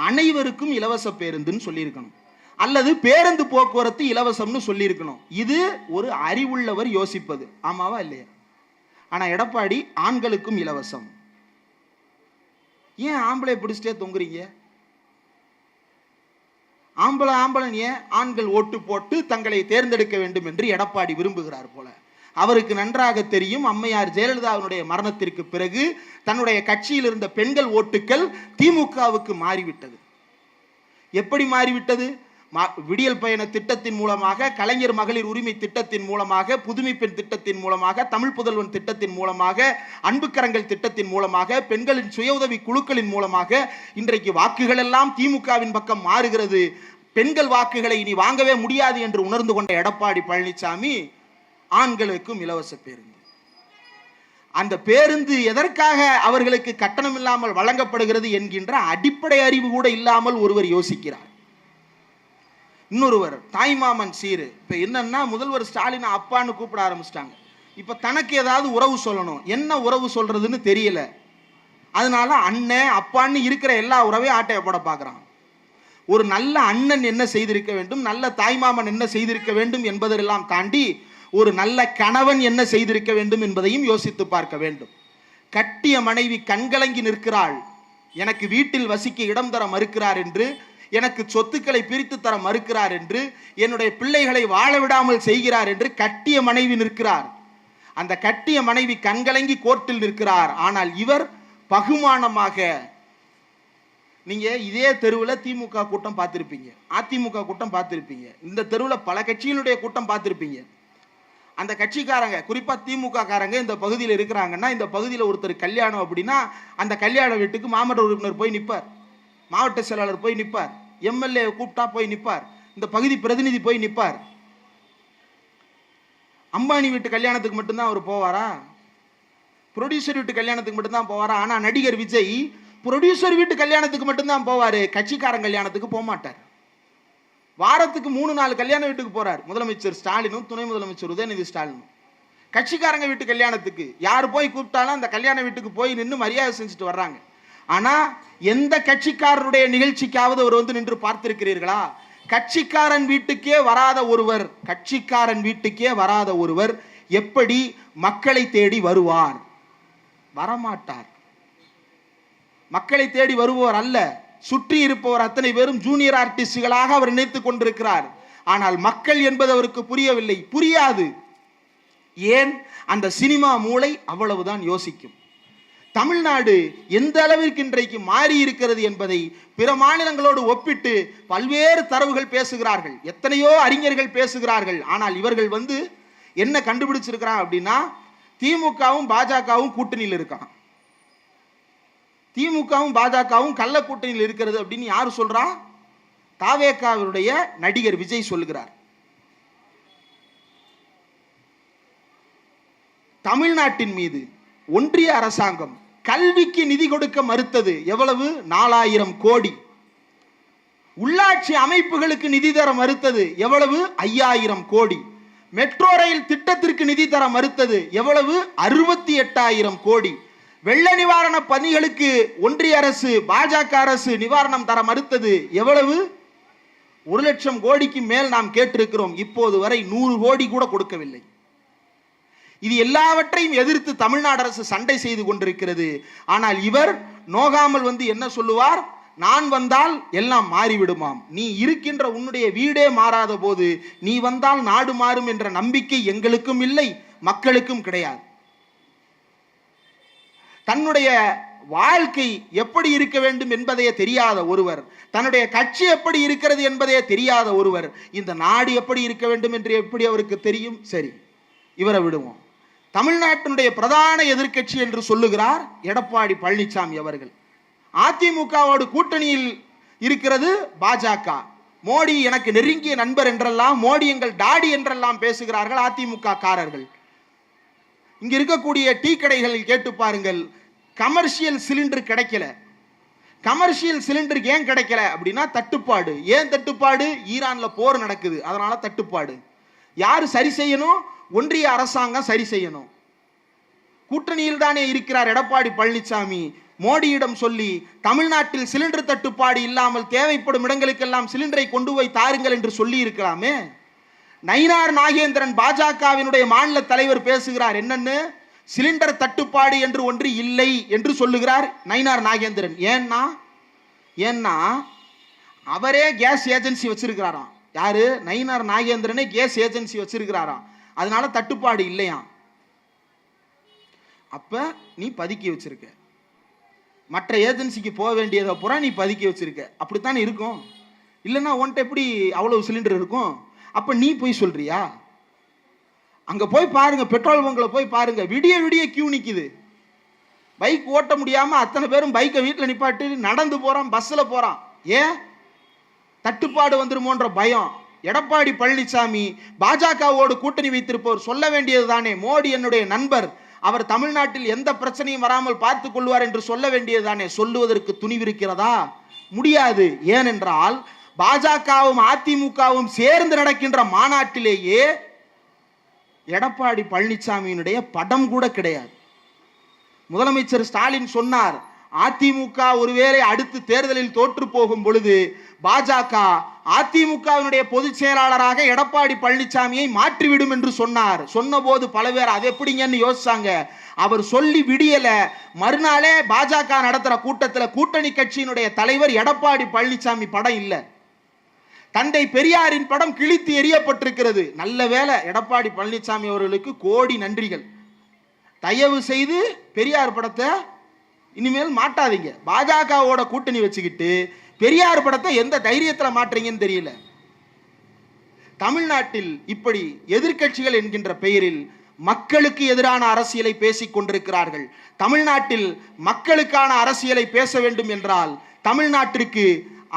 அனைவருக்கும் இலவச பேருந்துன்னு சொல்லியிருக்கணும், அல்லது பேருந்து போக்குவரத்து இலவசம்னு சொல்லியிருக்கணும். இது ஒரு அறிவுள்ளவர் யோசிப்பது. ஆமாவா இல்லையா? ஆனா எடப்பாடி ஆண்களுக்கும் இலவசம். ஏன் ஆம்பளை பிடிச்சிட்டே தொங்குறீங்க? ஆம்பளை ஏன்? ஆண்கள் ஓட்டு போட்டு தங்களை தேர்ந்தெடுக்க வேண்டும் என்று எடப்பாடி விரும்புகிறார் போல. அவருக்கு நன்றாக தெரியும், அம்மையார் ஜெயலலிதாவினுடைய மரணத்திற்கு பிறகு தன்னுடைய கட்சியில் இருந்த பெண்கள் ஓட்டுக்கள் திமுகவுக்கு மாறிவிட்டது. எப்படி மாறிவிட்டது? விடியல் பயண திட்டத்தின் மூலமாக, கலைஞர் மகளிர் உரிமை திட்டத்தின் மூலமாக, புதுமை பெண் திட்டத்தின் மூலமாக, தமிழ் புதல்வன் திட்டத்தின் மூலமாக, அன்புக்கரங்கள் திட்டத்தின் மூலமாக, பெண்களின் சுய உதவி குழுக்களின் மூலமாக இன்றைக்கு வாக்குகள் எல்லாம் திமுகவின் பக்கம் மாறுகிறது. பெண்கள் வாக்குகளை இனி வாங்கவே முடியாது என்று உணர்ந்து கொண்ட எடப்பாடி பழனிசாமி ஆண்களுக்கும் இலவச பேருந்து. அந்த பேருந்து எதற்காக அவர்களுக்கு கட்டணம் இல்லாமல் வழங்கப்படுகிறது என்கின்ற அடிப்படை அறிவு கூட இல்லாமல் ஒருவர் யோசிக்கிறார். இன்னொருவர் தாய்மாமன் சீரு. இப்ப என்னன்னா, முதல்வர் ஸ்டாலின் அப்பான்னு கூப்பிட ஆரம்பிச்சிட்டாங்க. இப்ப தனக்கு ஏதாவது உறவு சொல்லணும், என்ன உறவு சொல்றதுன்னு தெரியல. அதனால அண்ணன் அப்பான்னு இருக்கிற எல்லா உறவையும் ஆட்டைய போட பார்க்குறான். ஒரு நல்ல அண்ணன் என்ன செய்திருக்க வேண்டும், நல்ல தாய்மாமன் என்ன செய்திருக்க வேண்டும் என்பதெல்லாம் தாண்டி ஒரு நல்ல கணவன் என்ன செய்திருக்க வேண்டும் என்பதையும் யோசித்து பார்க்க வேண்டும். கட்டிய மனைவி கண்கலங்கி நிற்கிறாள், எனக்கு வீட்டில் வசிக்க இடம் தர மறுக்கிறார் என்று, எனக்கு சொத்துக்களை பிரித்து தர மறுக்கிறார் என்று, என்னுடைய பிள்ளைகளை வாழ விடாமல் செய்கிறார் என்று கட்டிய மனைவி நிற்கிறார். அந்த கட்டிய மனைவி கண்கலங்கி கோர்ட்டில் நிற்கிறார். ஆனால் இவர் பகுமானமாக, நீங்க இதே தெருவில் திமுக கூட்டம் பார்த்திருப்பீங்க, அதிமுக கூட்டம் பார்த்திருப்பீங்க, இந்த தெருவில் பல கட்சிகளுடைய கூட்டம் பார்த்திருப்பீங்க. அந்த கட்சிக்காரங்க, குறிப்பா திமுக காரங்க இந்த பகுதியில் இருக்கிறாங்கன்னா, இந்த பகுதியில் ஒருத்தர் கல்யாணம் அப்படின்னா அந்த கல்யாண வீட்டுக்கு மாவட்ட உறுப்பினர் போய் நிற்பார், மாவட்ட செயலாளர் போய் நிற்பார், எம்எல்ஏ கூப்பிட்டா போய் நிற்பார், இந்த பகுதி பிரதிநிதி போய் நிற்பார். அம்பானி வீட்டு கல்யாணத்துக்கு மட்டும்தான் அவர் போவாரா? ப்ரொடியூசர் வீட்டு கல்யாணத்துக்கு மட்டும்தான் போவாரா? ஆனா நடிகர் விஜய் ப்ரொடியூசர் வீட்டு கல்யாணத்துக்கு மட்டும்தான் போவாரு, கட்சிக்காரன் கல்யாணத்துக்கு போக மாட்டார். வாரத்துக்கு 3-4 கல்யாண வீட்டுக்கு போறார் முதலமைச்சர் ஸ்டாலினும் துணை முதலமைச்சர் உதயநிதி ஸ்டாலினும். கட்சிக்காரங்க வீட்டு கல்யாணத்துக்கு யார் போய் கூப்பிட்டாலும் அந்த கல்யாண வீட்டுக்கு போய் நின்று மரியாதை செஞ்சுட்டு வர்றாங்க. ஆனா எந்த கட்சிக்காரருடைய நிகழ்ச்சிக்காவது அவர் வந்து நின்று பார்த்திருக்கிறீர்களா? கட்சிக்காரன் வீட்டுக்கே வராத ஒருவர் எப்படி மக்களை தேடி வருவார்? வரமாட்டார். மக்களை தேடி வருபவர் அல்ல, சுற்றி இருப்பவர் அத்தனை பேரும் ஜூனியர் ஆர்டிஸ்டுகளாக அவர் நினைத்துக் கொண்டிருக்கிறார். ஆனால் மக்கள் என்பது அவருக்கு புரியவில்லை, புரியாது. ஏன்? அந்த சினிமா மூளை அவ்வளவுதான் யோசிக்கும். தமிழ்நாடு எந்த அளவிற்கு இன்றைக்கு மாறி இருக்கிறது என்பதை பிற மாநிலங்களோடு ஒப்பிட்டு பல்வேறு தரவுகள் பேசுகிறார்கள், எத்தனையோ அறிஞர்கள் பேசுகிறார்கள். ஆனால் இவர்கள் வந்து என்ன கண்டுபிடிச்சிருக்கிறான் அப்படின்னா, திமுகவும் பாஜகவும் கூட்டணியில் இருக்கான், திமுகவும் பாஜகவும் கள்ள கூட்டணியில் இருக்கிறது அப்படின்னு யார் சொல்றா? தாவேகாவுடைய நடிகர் விஜய் சொல்லுகிறார். தமிழ்நாட்டின் மீது ஒன்றிய அரசாங்கம் கல்விக்கு நிதி கொடுக்க மறுத்தது எவ்வளவு? 4000 கோடி. உள்ளாட்சி அமைப்புகளுக்கு நிதி தர மறுத்தது எவ்வளவு? 5000 கோடி. மெட்ரோ ரயில் திட்டத்திற்கு நிதி தர மறுத்தது எவ்வளவு? 68,000 கோடி. வெள்ள நிவாரண பணிகளுக்கு ஒன்றிய அரசு, பாஜக அரசு நிவாரணம் தர மறுத்தது எவ்வளவு? 1,00,000 கோடிக்கு மேல் நாம் கேட்டிருக்கிறோம். இப்போது வரை 100 கோடி கூட கொடுக்கவில்லை. இது எல்லாவற்றையும் எதிர்த்து தமிழ்நாடு அரசு சண்டை செய்து கொண்டிருக்கிறது. ஆனால் இவர் நோகாமல் வந்து என்ன சொல்லுவார்? நான் வந்தால் எல்லாம் மாறிவிடுமாம். நீ இருக்கின்ற உன்னுடைய வீடே மாறாத போது நீ வந்தால் நாடு மாறும் என்ற நம்பிக்கை எங்களுக்கும் இல்லை, மக்களுக்கும் கிடையாது. தன்னுடைய வாழ்க்கை எப்படி இருக்க வேண்டும் என்பதையே தெரியாத ஒருவர், தன்னுடைய கட்சி எப்படி இருக்கிறது என்பதையே தெரியாத ஒருவர், இந்த நாடு எப்படி இருக்க வேண்டும் என்று எப்படி அவருக்கு தெரியும்? சரி, இவரை விடுவோம். தமிழ்நாட்டினுடைய பிரதான எதிர்க்கட்சி என்று சொல்லுகிறார் எடப்பாடி பழனிசாமி அவர்கள். அதிமுகவோடு கூட்டணியில் இருக்கிறது பாஜக. மோடி எனக்கு நெருங்கிய நண்பர் என்றெல்லாம், மோடி எங்கள் டாடி என்றெல்லாம் பேசுகிறார்கள் அதிமுக காரர்கள். இங்க இருக்கக்கூடிய டீ கடைகளில் கேட்டு பாருங்கள், கமர்ஷியல் சிலிண்டர் கிடைக்கல. கமர்ஷியல் சிலிண்டர் ஏன் கிடைக்கல அப்படின்னா தட்டுப்பாடு. ஏன் தட்டுப்பாடு? ஈரான்ல போர் நடக்குது, அதனால தட்டுப்பாடு. யாரு சரி செய்யணும்? ஒன்றிய அரசாங்கம் சரி செய்யணும். கூட்டணியில் தானே இருக்கிறார் எடப்பாடி பழனிசாமி. மோடியிடம் சொல்லி தமிழ்நாட்டில் சிலிண்டர் தட்டுப்பாடு இல்லாமல் தேவைப்படும் இடங்களுக்கெல்லாம் சிலிண்டரை கொண்டு போய் தாருங்கள் என்று சொல்லி இருக்கலாமே. நயினார் நாகேந்திரன் பாஜகவினுடைய மாநில தலைவர் பேசுகிறார், என்னன்னு சிலிண்டர் தட்டுப்பாடு என்று ஒன்று இல்லை என்று சொல்லுகிறார் நயினார் நாகேந்திரன். ஏன்னா அவரே கேஸ் ஏஜென்சி வச்சிருக்கிறாராம். யாரு? நயினார் நாகேந்திரனே கேஸ் ஏஜென்சி வச்சிருக்கிறாராம். அதனால தட்டுப்பாடு இல்லையா? அப்ப நீ பதுக்கி வச்சிருக்க, மற்ற ஏஜென்சிக்கு போக வேண்டியதை பூரா நீ பதுக்கி வச்சிருக்க. அப்படித்தானே இருக்கும். இல்லைன்னா உன்ட்ட எப்படி அவ்வளவு சிலிண்டர் இருக்கும்? அப்ப நீ போய் சொல்றியா? அங்க போய் பாருங்க, பெட்ரோல் பங்க்ல போய் பாருங்க, விடிய விடிய கியூ நிக்குது. பைக் ஓட்ட முடியாம அத்தனை பேரும் பைக்கை வீட்டில் நிப்பாட்டு நடந்து போறான், பஸ்ல போறான். ஏன்? தட்டுப்பாடு வந்துருமோன்ற பயம். எடப்பாடி பழனிசாமி பாஜகவோடு கூட்டணி வைத்திருப்பவர் சொல்ல வேண்டியது தானே, மோடி என்னுடைய நண்பர், அவர் தமிழ்நாட்டில் எந்த பிரச்சனையும் வராமல் பார்த்துக் கொள்வார் என்று சொல்ல வேண்டியது தானே. சொல்லுவதற்கு துணிவிருக்கிறதா? முடியாது. ஏனென்றால் பாஜகவும் அதிமுகவும் சேர்ந்து நடக்கின்ற மாநாட்டிலேயே எடப்பாடி பழனிசாமியினுடைய படம் கூட கிடையாது. முதலமைச்சர் ஸ்டாலின் சொன்னார், அதிமுக ஒருவேளை அடுத்து தேர்தலில் தோற்று போகும் பொழுது பாஜக அதிமுகவினுடைய பொதுச் செயலாளராக எடப்பாடி பழனிசாமியை மாற்றிவிடும் என்று சொன்னார். சொன்னபோது பல பேர் அது எப்படிங்கன்னு யோசிச்சாங்க. அவர் சொல்லி விடியல, மறுநாளே பாஜக நடத்துற கூட்டத்தில் கூட்டணி கட்சியினுடைய தலைவர் எடப்பாடி பழனிசாமி படம் இல்லை. தந்தை பெரியாரின் படம் கிழித்து எறியப்பட்டிருக்கிறது. நல்ல வேலை, எடப்பாடி பழனிசாமி அவர்களுக்கு கோடி நன்றிகள். தயவு செய்து பெரியார் படத்தை இனிமேல் மாட்டாதீங்க. பாஜகவோட கூட்டணி வச்சுக்கிட்டு பெரியார் படத்தை எந்த தைரியத்தில் மாற்றீங்கன்னு தெரியல. தமிழ்நாட்டில் இப்படி எதிர்க்கட்சிகள் என்கின்ற பெயரில் மக்களுக்கு எதிரான அரசியலை பேசிக் கொண்டிருக்கிறார்கள். தமிழ்நாட்டில் மக்களுக்கான அரசியலை பேச வேண்டும் என்றால் தமிழ்நாட்டிற்கு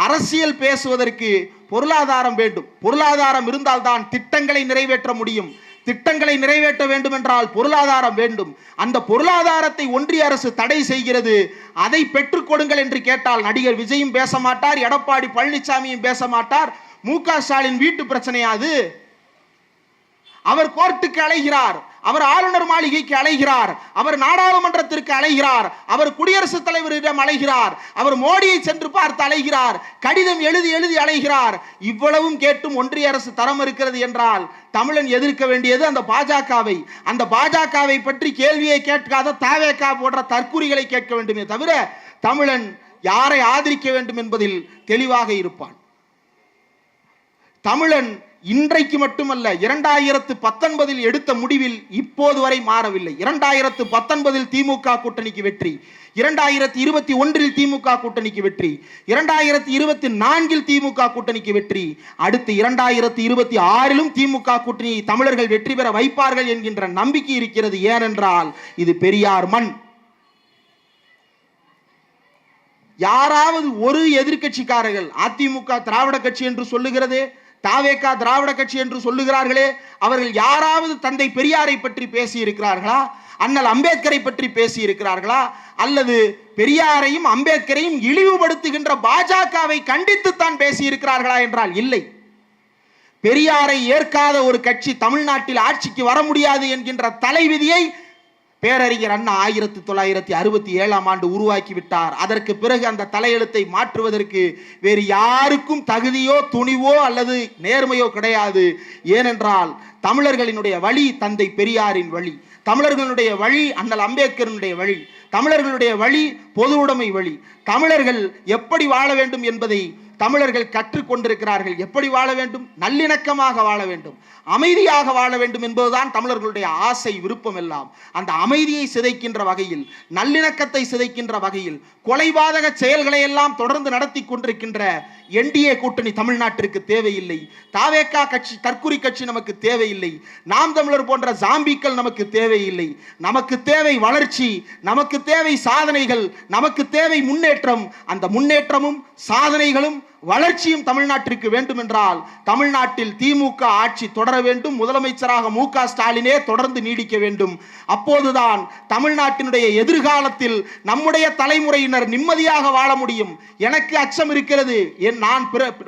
அரசியல் பேசுவதற்கு பொருளாதாரம் வேண்டும். பொருளாதாரம் இருந்தால்தான் திட்டங்களை நிறைவேற்ற முடியும். திட்டங்களை நிறைவேற்ற வேண்டும் என்றால் பொருளாதாரம் வேண்டும். அந்த பொருளாதாரத்தை ஒன்றிய அரசு தடை செய்கிறது. அதை பெற்றுக் கொடுங்கள் என்று கேட்டால் நடிகர் விஜயும் பேச மாட்டார், எடப்பாடி பழனிசாமியும் பேச மாட்டார். மு.க. ஸ்டாலின் வீட்டு பிரச்சனையாது. அவர் கோர்ட்டுக்கு அலைகிறார், அவர் ஆளுநர் மாளிகைக்கு அலைகிறார், அவர் நாடாளுமன்றத்திற்கு அலைகிறார், அவர் குடியரசுத் தலைவரிடம் அலைகிறார், அவர் மோடியை சென்று பார்த்து அலைகிறார், கடிதம் எழுதி எழுதி அலைகிறார். இவ்வளவும் கேட்டும் ஒன்றிய அரசு தரம் இருக்கிறது என்றால் தமிழன் எதிர்க்க வேண்டியது அந்த பாஜகவை. அந்த பாஜகவை பற்றி கேள்வியை கேட்காத தாவேகா போன்ற தற்குறிகளை கேட்க வேண்டுமே தவிர தமிழன் யாரை ஆதரிக்க வேண்டும் என்பதில் தெளிவாக இருப்பான். தமிழன் இன்றைக்கு மட்டுமல்ல, 2019 எடுத்த முடிவில் இப்போது வரை மாறவில்லை. 2019 திமுக கூட்டணிக்கு வெற்றி, 2021 திமுக கூட்டணிக்கு வெற்றி, 2024 திமுக கூட்டணிக்கு வெற்றி, அடுத்து 2026 திமுக கூட்டணி தமிழர்கள் வெற்றி பெற வைப்பார்கள் என்கின்ற நம்பிக்கை இருக்கிறது. ஏனென்றால் இது பெரியார் மண். யாராவது ஒரு எதிர்க்கட்சிக்காரர்கள் அதிமுக திராவிட கட்சி என்று சொல்லுகிறதே, தாவேகா திராவிட கட்சி என்று சொல்லுகிறார்களே, அவர்கள் யாராவது தந்தை பெரியாரை பற்றி பேசி இருக்கிறார்களா? அண்ணல் அம்பேத்கரை பற்றி பேசி இருக்கிறார்களா? அல்லது பெரியாரையும் அம்பேத்கரையும் இழிவுபடுத்துகின்ற பாஜகவை கண்டித்துத்தான் பேசி இருக்கிறார்களா என்றால் இல்லை. பெரியாரை ஏற்காத ஒரு கட்சி தமிழ்நாட்டில் ஆட்சிக்கு வர முடியாது என்கின்ற தலைவிதியை பேரறிஞர் அண்ணா 1967 உருவாக்கி விட்டார். அதற்கு பிறகு அந்த தலையெழுத்தை மாற்றுவதற்கு வேறு யாருக்கும் தகுதியோ துணிவோ அல்லது நேர்மையோ கிடையாது. ஏனென்றால் தமிழர்களினுடைய வழி தந்தை பெரியாரின் வழி, தமிழர்களுடைய வழி அண்ணல் அம்பேத்கருடைய வழி, தமிழர்களுடைய வழி பொது உடைமை வழி. தமிழர்கள் எப்படி வாழ வேண்டும் என்பதை தமிழர்கள் கற்றுக்கொண்டிருக்கிறார்கள். எப்படி வாழ வேண்டும்? நல்லிணக்கமாக வாழ வேண்டும், அமைதியாக வாழ வேண்டும் என்பதுதான் தமிழர்களுடைய ஆசை, விருப்பம் எல்லாம். அந்த அமைதியை சிதைக்கின்ற வகையில், நல்லிணக்கத்தை சிதைக்கின்ற வகையில் கொலைபாதக செயல்களை எல்லாம் தொடர்ந்து நடத்தி கொண்டிருக்கின்ற என்டிஏ கூட்டணி தமிழ்நாட்டிற்கு தேவையில்லை. தாவேகா கட்சி, தற்குறி கட்சி நமக்கு தேவையில்லை. நாம் தமிழர் போன்ற ஜாம்பிக்கள் நமக்கு தேவையில்லை. நமக்கு தேவை வளர்ச்சி, நமக்கு தேவை சாதனைகள், நமக்கு தேவை முன்னேற்றம். அந்த முன்னேற்றமும் சாதனைகளும் வளர்ச்சியும் தமிழ்நாட்டிற்கு வேண்டும் என்றால் தமிழ்நாட்டில் திமுக ஆட்சி தொடர வேண்டும். முதலமைச்சராக மு.க. ஸ்டாலினே தொடர்ந்து நீடிக்க வேண்டும். அப்போதுதான் தமிழ்நாட்டினுடைய எதிர்காலத்தில் நம்முடைய தலைமுறையினர் நிம்மதியாக வாழ முடியும். எனக்கு அச்சம் இருக்கிறது, நான்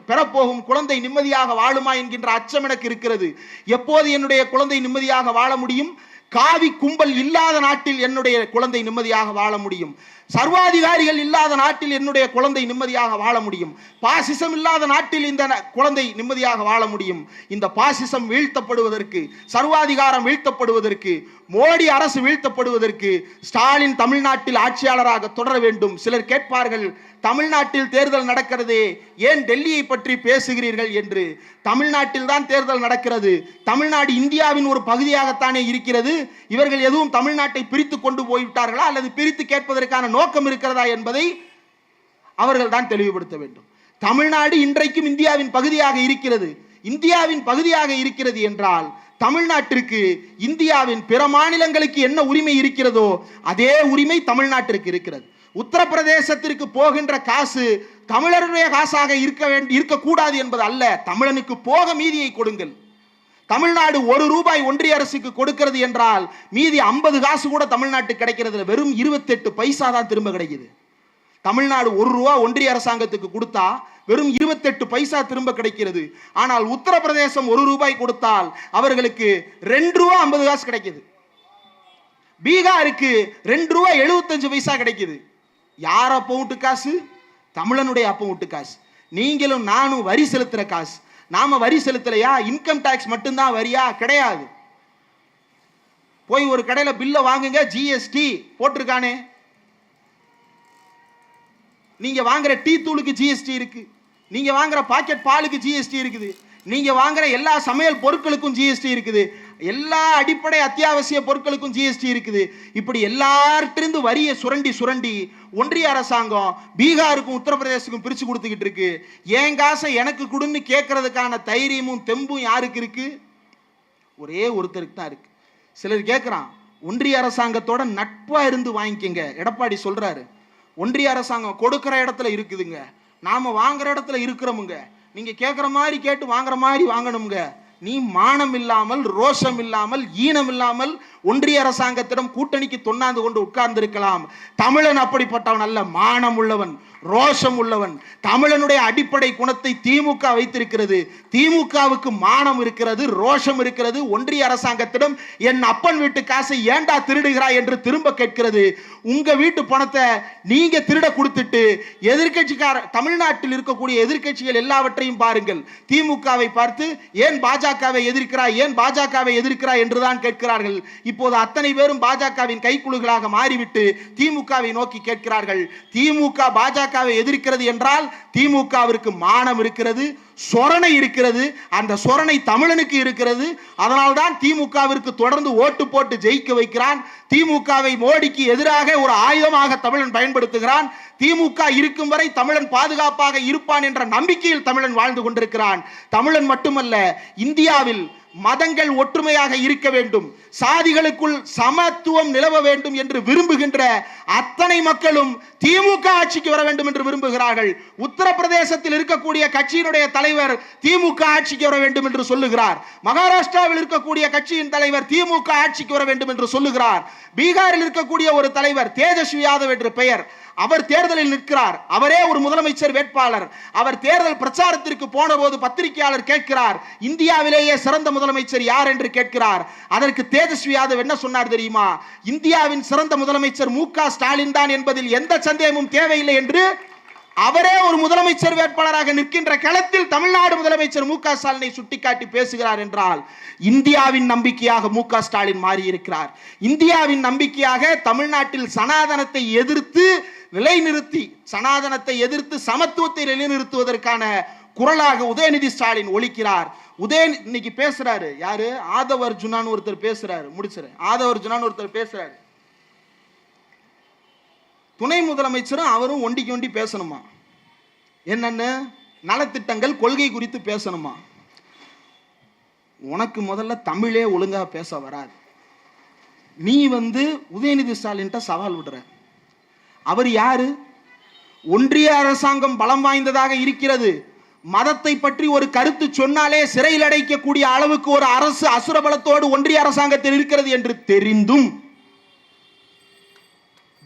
பெறப்போகும் குழந்தை நிம்மதியாக வாழுமா என்கின்ற அச்சம் எனக்கு இருக்கிறது. எப்போது என்னுடைய குழந்தை நிம்மதியாக வாழ முடியும்? காவி கும்பல் இல்லாத நாட்டில் என்னுடைய குழந்தை நிம்மதியாக வாழ முடியும். சர்வாதிகாரிகள் இல்லாத நாட்டில் என்னுடைய குழந்தை நிம்மதியாக வாழ முடியும். பாசிசம் இல்லாத நாட்டில் இந்த குழந்தை நிம்மதியாக வாழ முடியும். இந்த பாசிசம் வீழ்த்தப்படுவதற்கு, சர்வாதிகாரம் வீழ்த்தப்படுவதற்கு, மோடி அரசு வீழ்த்தப்படுவதற்கு ஸ்டாலின் தமிழ்நாட்டில் ஆட்சியாளராக தொடர வேண்டும். சிலர் கேட்பார்கள், தமிழ்நாட்டில் தேர்தல் நடக்கிறது, ஏன் டெல்லியை பற்றி பேசுகிறீர்கள் என்று. தமிழ்நாட்டில் தான் தேர்தல் நடக்கிறது. தமிழ்நாடு இந்தியாவின் ஒரு பகுதியாகத்தானே இருக்கிறது. இவர்கள் எதுவும் தமிழ்நாட்டை பிரித்து கொண்டு போய்விட்டார்களா அல்லது பிரித்து கேட்பதற்கான நோக்கம் இருக்கிறதா என்பதை அவர்கள் தான் தெளிவுபடுத்த வேண்டும். தமிழ்நாடு இன்றைக்கும் இந்தியாவின் பகுதியாக இருக்கிறது. இந்தியாவின் பகுதியாக இருக்கிறது என்றால் தமிழ்நாட்டிற்கு இந்தியாவின் பிற மாநிலங்களுக்கு என்ன உரிமை இருக்கிறதோ அதே உரிமை தமிழ்நாட்டிற்கு இருக்கிறது. உத்தரப்பிரதேசத்திற்கு போகின்ற காசு தமிழருடைய காசாக இருக்கக்கூடாது என்பது அல்ல. தமிழனுக்கு போக மீதியை கொடுங்கள். தமிழ்நாடு ₹1 ஒன்றிய அரசுக்கு கொடுக்கிறது என்றால் மீதி 50 காசு கூட தமிழ்நாட்டுக்கு கிடைக்கிறது. வெறும் 28 பைசா தான் திரும்ப கிடைக்குது. தமிழ்நாடு ₹1 ஒன்றிய அரசாங்கத்துக்கு கொடுத்தா வெறும் 28 பைசா திரும்ப கிடைக்கிறது. ஆனால் உத்தரப்பிரதேசம் ₹1 கொடுத்தால் அவர்களுக்கு ₹2.50 காசு கிடைக்குது. பீகாருக்கு ₹2.75 கிடைக்குது. யார் அப்ப வீட்டு காசு? தமிழனுடைய அப்ப வீட்டு காசு. நீங்களும் நானும் வரி செலுத்துற காசு. நாம வரி செலுத்தலையா? இன்கம் டாக்ஸ் மட்டும்தான் வரியா? கிடையாது. போய் ஒரு கடையில பில்ல வாங்குங்க, ஜிஎஸ்டி போட்டிருக்கானே. நீங்க வாங்குற டீ தூளுக்கு ஜிஎஸ்டி இருக்கு, நீங்க வாங்குற பாக்கெட் பாலுக்கு ஜிஎஸ்டி இருக்குது, நீங்க வாங்குற எல்லா சமையல் பொருட்களுக்கும் ஜிஎஸ்டி இருக்குது, எல்லா அடிப்படை அத்தியாவசிய பொருட்களுக்கும் ஜிஎஸ்டி இருக்குது. இப்படி எல்லார்ட்டிருந்து வரியை சுரண்டி ஒன்றிய அரசாங்கம் பீகாருக்கும் உத்தரப்பிரதேசத்துக்கும் பிரிச்சு கொடுத்துக்கிட்டு இருக்கு. என் காசை எனக்கு கொடுன்னு கேட்கறதுக்கான தைரியமும் தெம்பும் யாருக்கு இருக்கு? ஒரே ஒருத்தருக்கு தான் இருக்கு. சிலர் கேட்கிறான், ஒன்றிய அரசாங்கத்தோட நட்பா இருந்து வாங்கிக்கங்க. எடப்பாடி சொல்றாரு, ஒன்றிய அரசாங்கம் கொடுக்கிற இடத்துல இருக்குதுங்க, நாம வாங்குற இடத்துல இருக்கிறோமுங்க, நீங்க கேட்கிற மாதிரி கேட்டு வாங்குற மாதிரி வாங்கணுங்க. நீ மானம் இல்லாமல், ரோஷம் இல்லாமல், ஈனம் இல்லாமல் ஒன்றிய அரசாங்கத்திடம் கூட்டணிக்கு தொண்ணாந்து கொண்டு உட்கார்ந்து இருக்கலாம். தமிழன் அப்படிப்பட்டவன் அல்ல, மானம் உள்ளவன், ரோஷம் உள்ளவன். தமிழனுடைய அடிப்படை குணத்தை திமுக வைத்திருக்கிறது. திமுகவுக்கு மானம் இருக்கிறது, ரோஷம் இருக்கிறது. ஒன்றிய அரசாங்கத்திடம் என் அப்பன் வீட்டு காசை ஏண்டா திருடுகிறாய் என்று திரும்ப கேட்கிறது. உங்க வீட்டு பணத்தை நீங்க திருட கொடுத்துட்டு எதிர்கட்சிக்கார தமிழ்நாட்டில் இருக்கக்கூடிய எதிர்கட்சிகள் எல்லாவற்றையும் பாருங்கள். திமுகவை பார்த்து ஏன் பாஜகவை எதிர்க்கிறாய், ஏன் பாஜகவை எதிர்க்கிறாய் என்றுதான் கேட்கிறார்கள். இப்போது அத்தனை பேரும் பாஜகவின் கைக்குழுக்களாக மாறிவிட்டு திமுகவை நோக்கி கேட்கிறார்கள். திமுக பாஜகவை எதிர்க்கிறது என்றால் திமுகவிற்கு மானம் இருக்கிறது, சொரணை இருக்கிறது. அந்த சொரணை தமிழனுக்கு இருக்கிறது. அதனால்தான் திமுகவிற்கு தொடர்ந்து ஓட்டு போட்டு ஜெயிக்க வைக்கிறான். திமுகவை மோடிக்கு எதிராக ஒரு ஆயுதமாக தமிழன் பயன்படுத்துகிறான். திமுக இருக்கும் வரை தமிழன் பாதுகாப்பாக இருப்பான் என்ற நம்பிக்கையில் தமிழன் வாழ்ந்து கொண்டிருக்கிறான். தமிழன் மட்டுமல்ல, இந்தியாவில் மதங்கள் ஒற்றுமையாக இருக்க வேண்டும், சாதிகளுக்குள் சமத்துவம் நிலவ வேண்டும் என்று விரும்புகின்ற அத்தனை மக்களும் திமுக ஆட்சிக்கு வர வேண்டும் என்று விரும்புகிறார்கள். உத்தரப்பிரதேசத்தில் இருக்கக்கூடிய கட்சியினுடைய தலைவர் திமுக ஆட்சிக்கு வர வேண்டும் என்று சொல்லுகிறார். மகாராஷ்டிராவில் இருக்கக்கூடிய கட்சியின் தலைவர் திமுக ஆட்சிக்கு வர வேண்டும் என்று சொல்லுகிறார். பீகாரில் இருக்கக்கூடிய ஒரு தலைவர் தேஜஸ்வி யாதவ் என்று பெயர், அவர் தேர்தலில் நிற்கிறார். அவரே ஒரு முதலமைச்சர் வேட்பாளர். அவர் தேர்தல் பிரச்சாரத்திற்கு போன போது பத்திரிகையாளர் கேட்கிறார், இந்தியாவிலேயே சிறந்த முதலமைச்சர் யார் என்று கேட்கிறார். அதற்கு தேஜஸ்வி யாதவ் என்ன சொன்னார் தெரியுமா? இந்தியாவின் சிறந்த முதலமைச்சர் மு.க. ஸ்டாலின் தான் என்பதில் எந்த சந்தேகமும் தேவையில்லை என்று அவரே ஒரு முதலமைச்சர் வேட்பாளராக நிற்கின்ற களத்தில் தமிழ்நாடு முதலமைச்சர் மு க ஸ்டாலினை சுட்டிக்காட்டி பேசுகிறார் என்றால் இந்தியாவின் நம்பிக்கையாக மு க ஸ்டாலின் மாறி இருக்கிறார். இந்தியாவின் நம்பிக்கையாக தமிழ்நாட்டில் சனாதனத்தை எதிர்த்து நிலைநிறுத்தி, சனாதனத்தை எதிர்த்து சமத்துவத்தை நிலைநிறுத்துவதற்கான குரலாக உதயநிதி ஸ்டாலின் ஒலிக்கிறார். இன்னைக்கு பேசுறாரு யாரு, ஆதவ அர்ஜுனான்னு ஒருத்தர் பேசுறாரு. முடிச்சிரு. ஆதவ அர்ஜுனான்னு ஒருத்தர் பேசுறாரு. துணை முதலமைச்சரும் அவரும் ஒண்டிக்கு ஒண்டி பேசணுமா? என்னன்னு நலத்திட்டங்கள் கொள்கை குறித்து பேசணுமா? உனக்கு முதல்ல தமிழே ஒழுங்கா பேச வராது. நீ உதயநிதி ஸ்டாலின் சவால் விடுற. அவர் யாரு? ஒன்றிய அரசாங்கம் பலம் வாய்ந்ததாக இருக்கிறது. மதத்தை பற்றி ஒரு கருத்து சொன்னாலே சிறையில் அடைக்கக்கூடிய அளவுக்கு ஒரு அரசு அசுரபலத்தோடு ஒன்றிய அரசாங்கத்தில் இருக்கிறது என்று தெரிந்தும்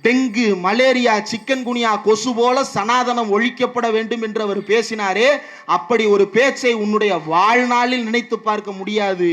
டெங்கு, மலேரியா, சிக்கன் குனியா கொசு போல சனாதனம் ஒழிக்கப்பட வேண்டும் என்று அவர் பேசினாரே, அப்படி ஒரு பேச்சை உன்னுடைய வாழ்நாளில் நினைத்து பார்க்க முடியாது.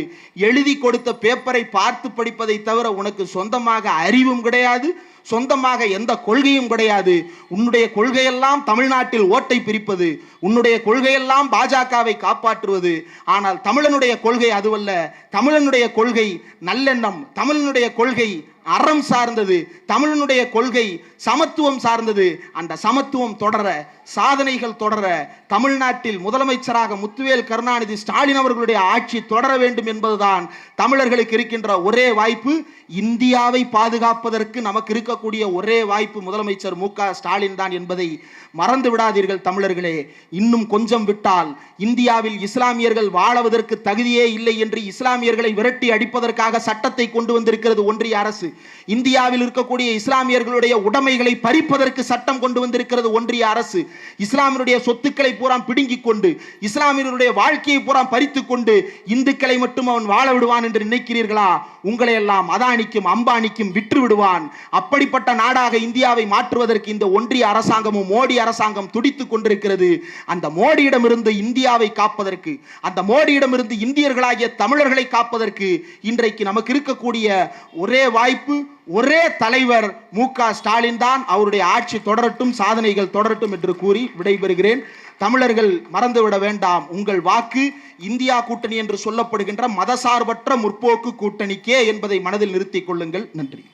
எழுதி கொடுத்த பேப்பரை பார்த்து படிப்பதை தவிர உனக்கு சொந்தமாக அறிவும் கிடையாது, சொந்தமாக எந்த கொள்கையும் கிடையாது. உன்னுடைய கொள்கையெல்லாம் தமிழ்நாட்டில் ஓட்டை பிரிப்பது, உன்னுடைய கொள்கையெல்லாம் பாஜகவை காப்பாற்றுவது. ஆனால் தமிழனுடைய கொள்கை அதுவல்ல. தமிழனுடைய கொள்கை நல்லெண்ணம், தமிழனுடைய கொள்கை அறம் சார்ந்தது, தமிழனுடைய கொள்கை சமத்துவம் சார்ந்தது. அந்த சமத்துவம் தொடர, சாதனைகள் தொடர, தமிழ்நாட்டில் முதலமைச்சராக முத்துவேல் கருணாநிதி ஸ்டாலின் அவர்களுடைய ஆட்சி தொடர வேண்டும் என்பதுதான் தமிழர்களுக்கு இருக்கின்ற ஒரே வாய்ப்பு. இந்தியாவை பாதுகாப்பதற்கு நமக்கு இருக்கக்கூடிய ஒரே வாய்ப்பு முதலமைச்சர் மு க ஸ்டாலின் தான் என்பதை மறந்து விடாதீர்கள் தமிழர்களே. இன்னும் கொஞ்சம் விட்டால் இந்தியாவில் இஸ்லாமியர்கள் வாழுவதற்கு தகுதியே இல்லை என்று இஸ்லாமியர்களை விரட்டி அடிப்பதற்காக சட்டத்தை கொண்டு வந்திருக்கிறது ஒன்றிய அரசு. இந்தியாவில் இருக்கக்கூடிய இஸ்லாமியர்களுடைய உடைமைகளை பறிப்பதற்கு சட்டம் கொண்டு வந்திருக்கிறது ஒன்றிய அரசு. இஸ்லாமியருடைய சொத்துக்களை பூரா பிடுங்கிக் கொண்டு, இஸ்லாமியருடைய வாழ்க்கையை பூரா பறித்துக் கொண்டு இந்துக்களை மட்டும் அவன் வாழ விடுவான் என்று நினைக்கிறீர்களா? உங்களை எல்லாம் அதானிக்கும் அம்பானிக்கும் விற்று விடுவான். அப்படிப்பட்ட நாடாக இந்தியாவை மாற்றுவதற்கு இந்த ஒன்றிய அரசாங்கமும் மோடி அரசாங்கம் துடித்துக் கொண்டிருக்கிறது. அந்த மோடியிடமிருந்து இந்தியாவை காப்பதற்கு, அந்த மோடியிடமிருந்து இந்தியர்களாகிய தமிழர்களை காப்பதற்கு இன்றைக்கு நமக்கு இருக்கக்கூடிய ஒரே வாய்ப்பு, ஒரே தலைவர் மு க ஸ்டாலின் தான். அவருடைய ஆட்சி தொடரட்டும், சாதனைகள் தொடரட்டும் என்று கூறி விடைபெறுகிறேன். தமிழர்கள் மறந்துவிட வேண்டாம், உங்கள் வாக்கு இந்தியா கூட்டணி என்று சொல்லப்படுகின்ற மதசார்பற்ற முற்போக்கு கூட்டணிக்கே என்பதை மனதில் நிறுத்திக் கொள்ளுங்கள். நன்றி.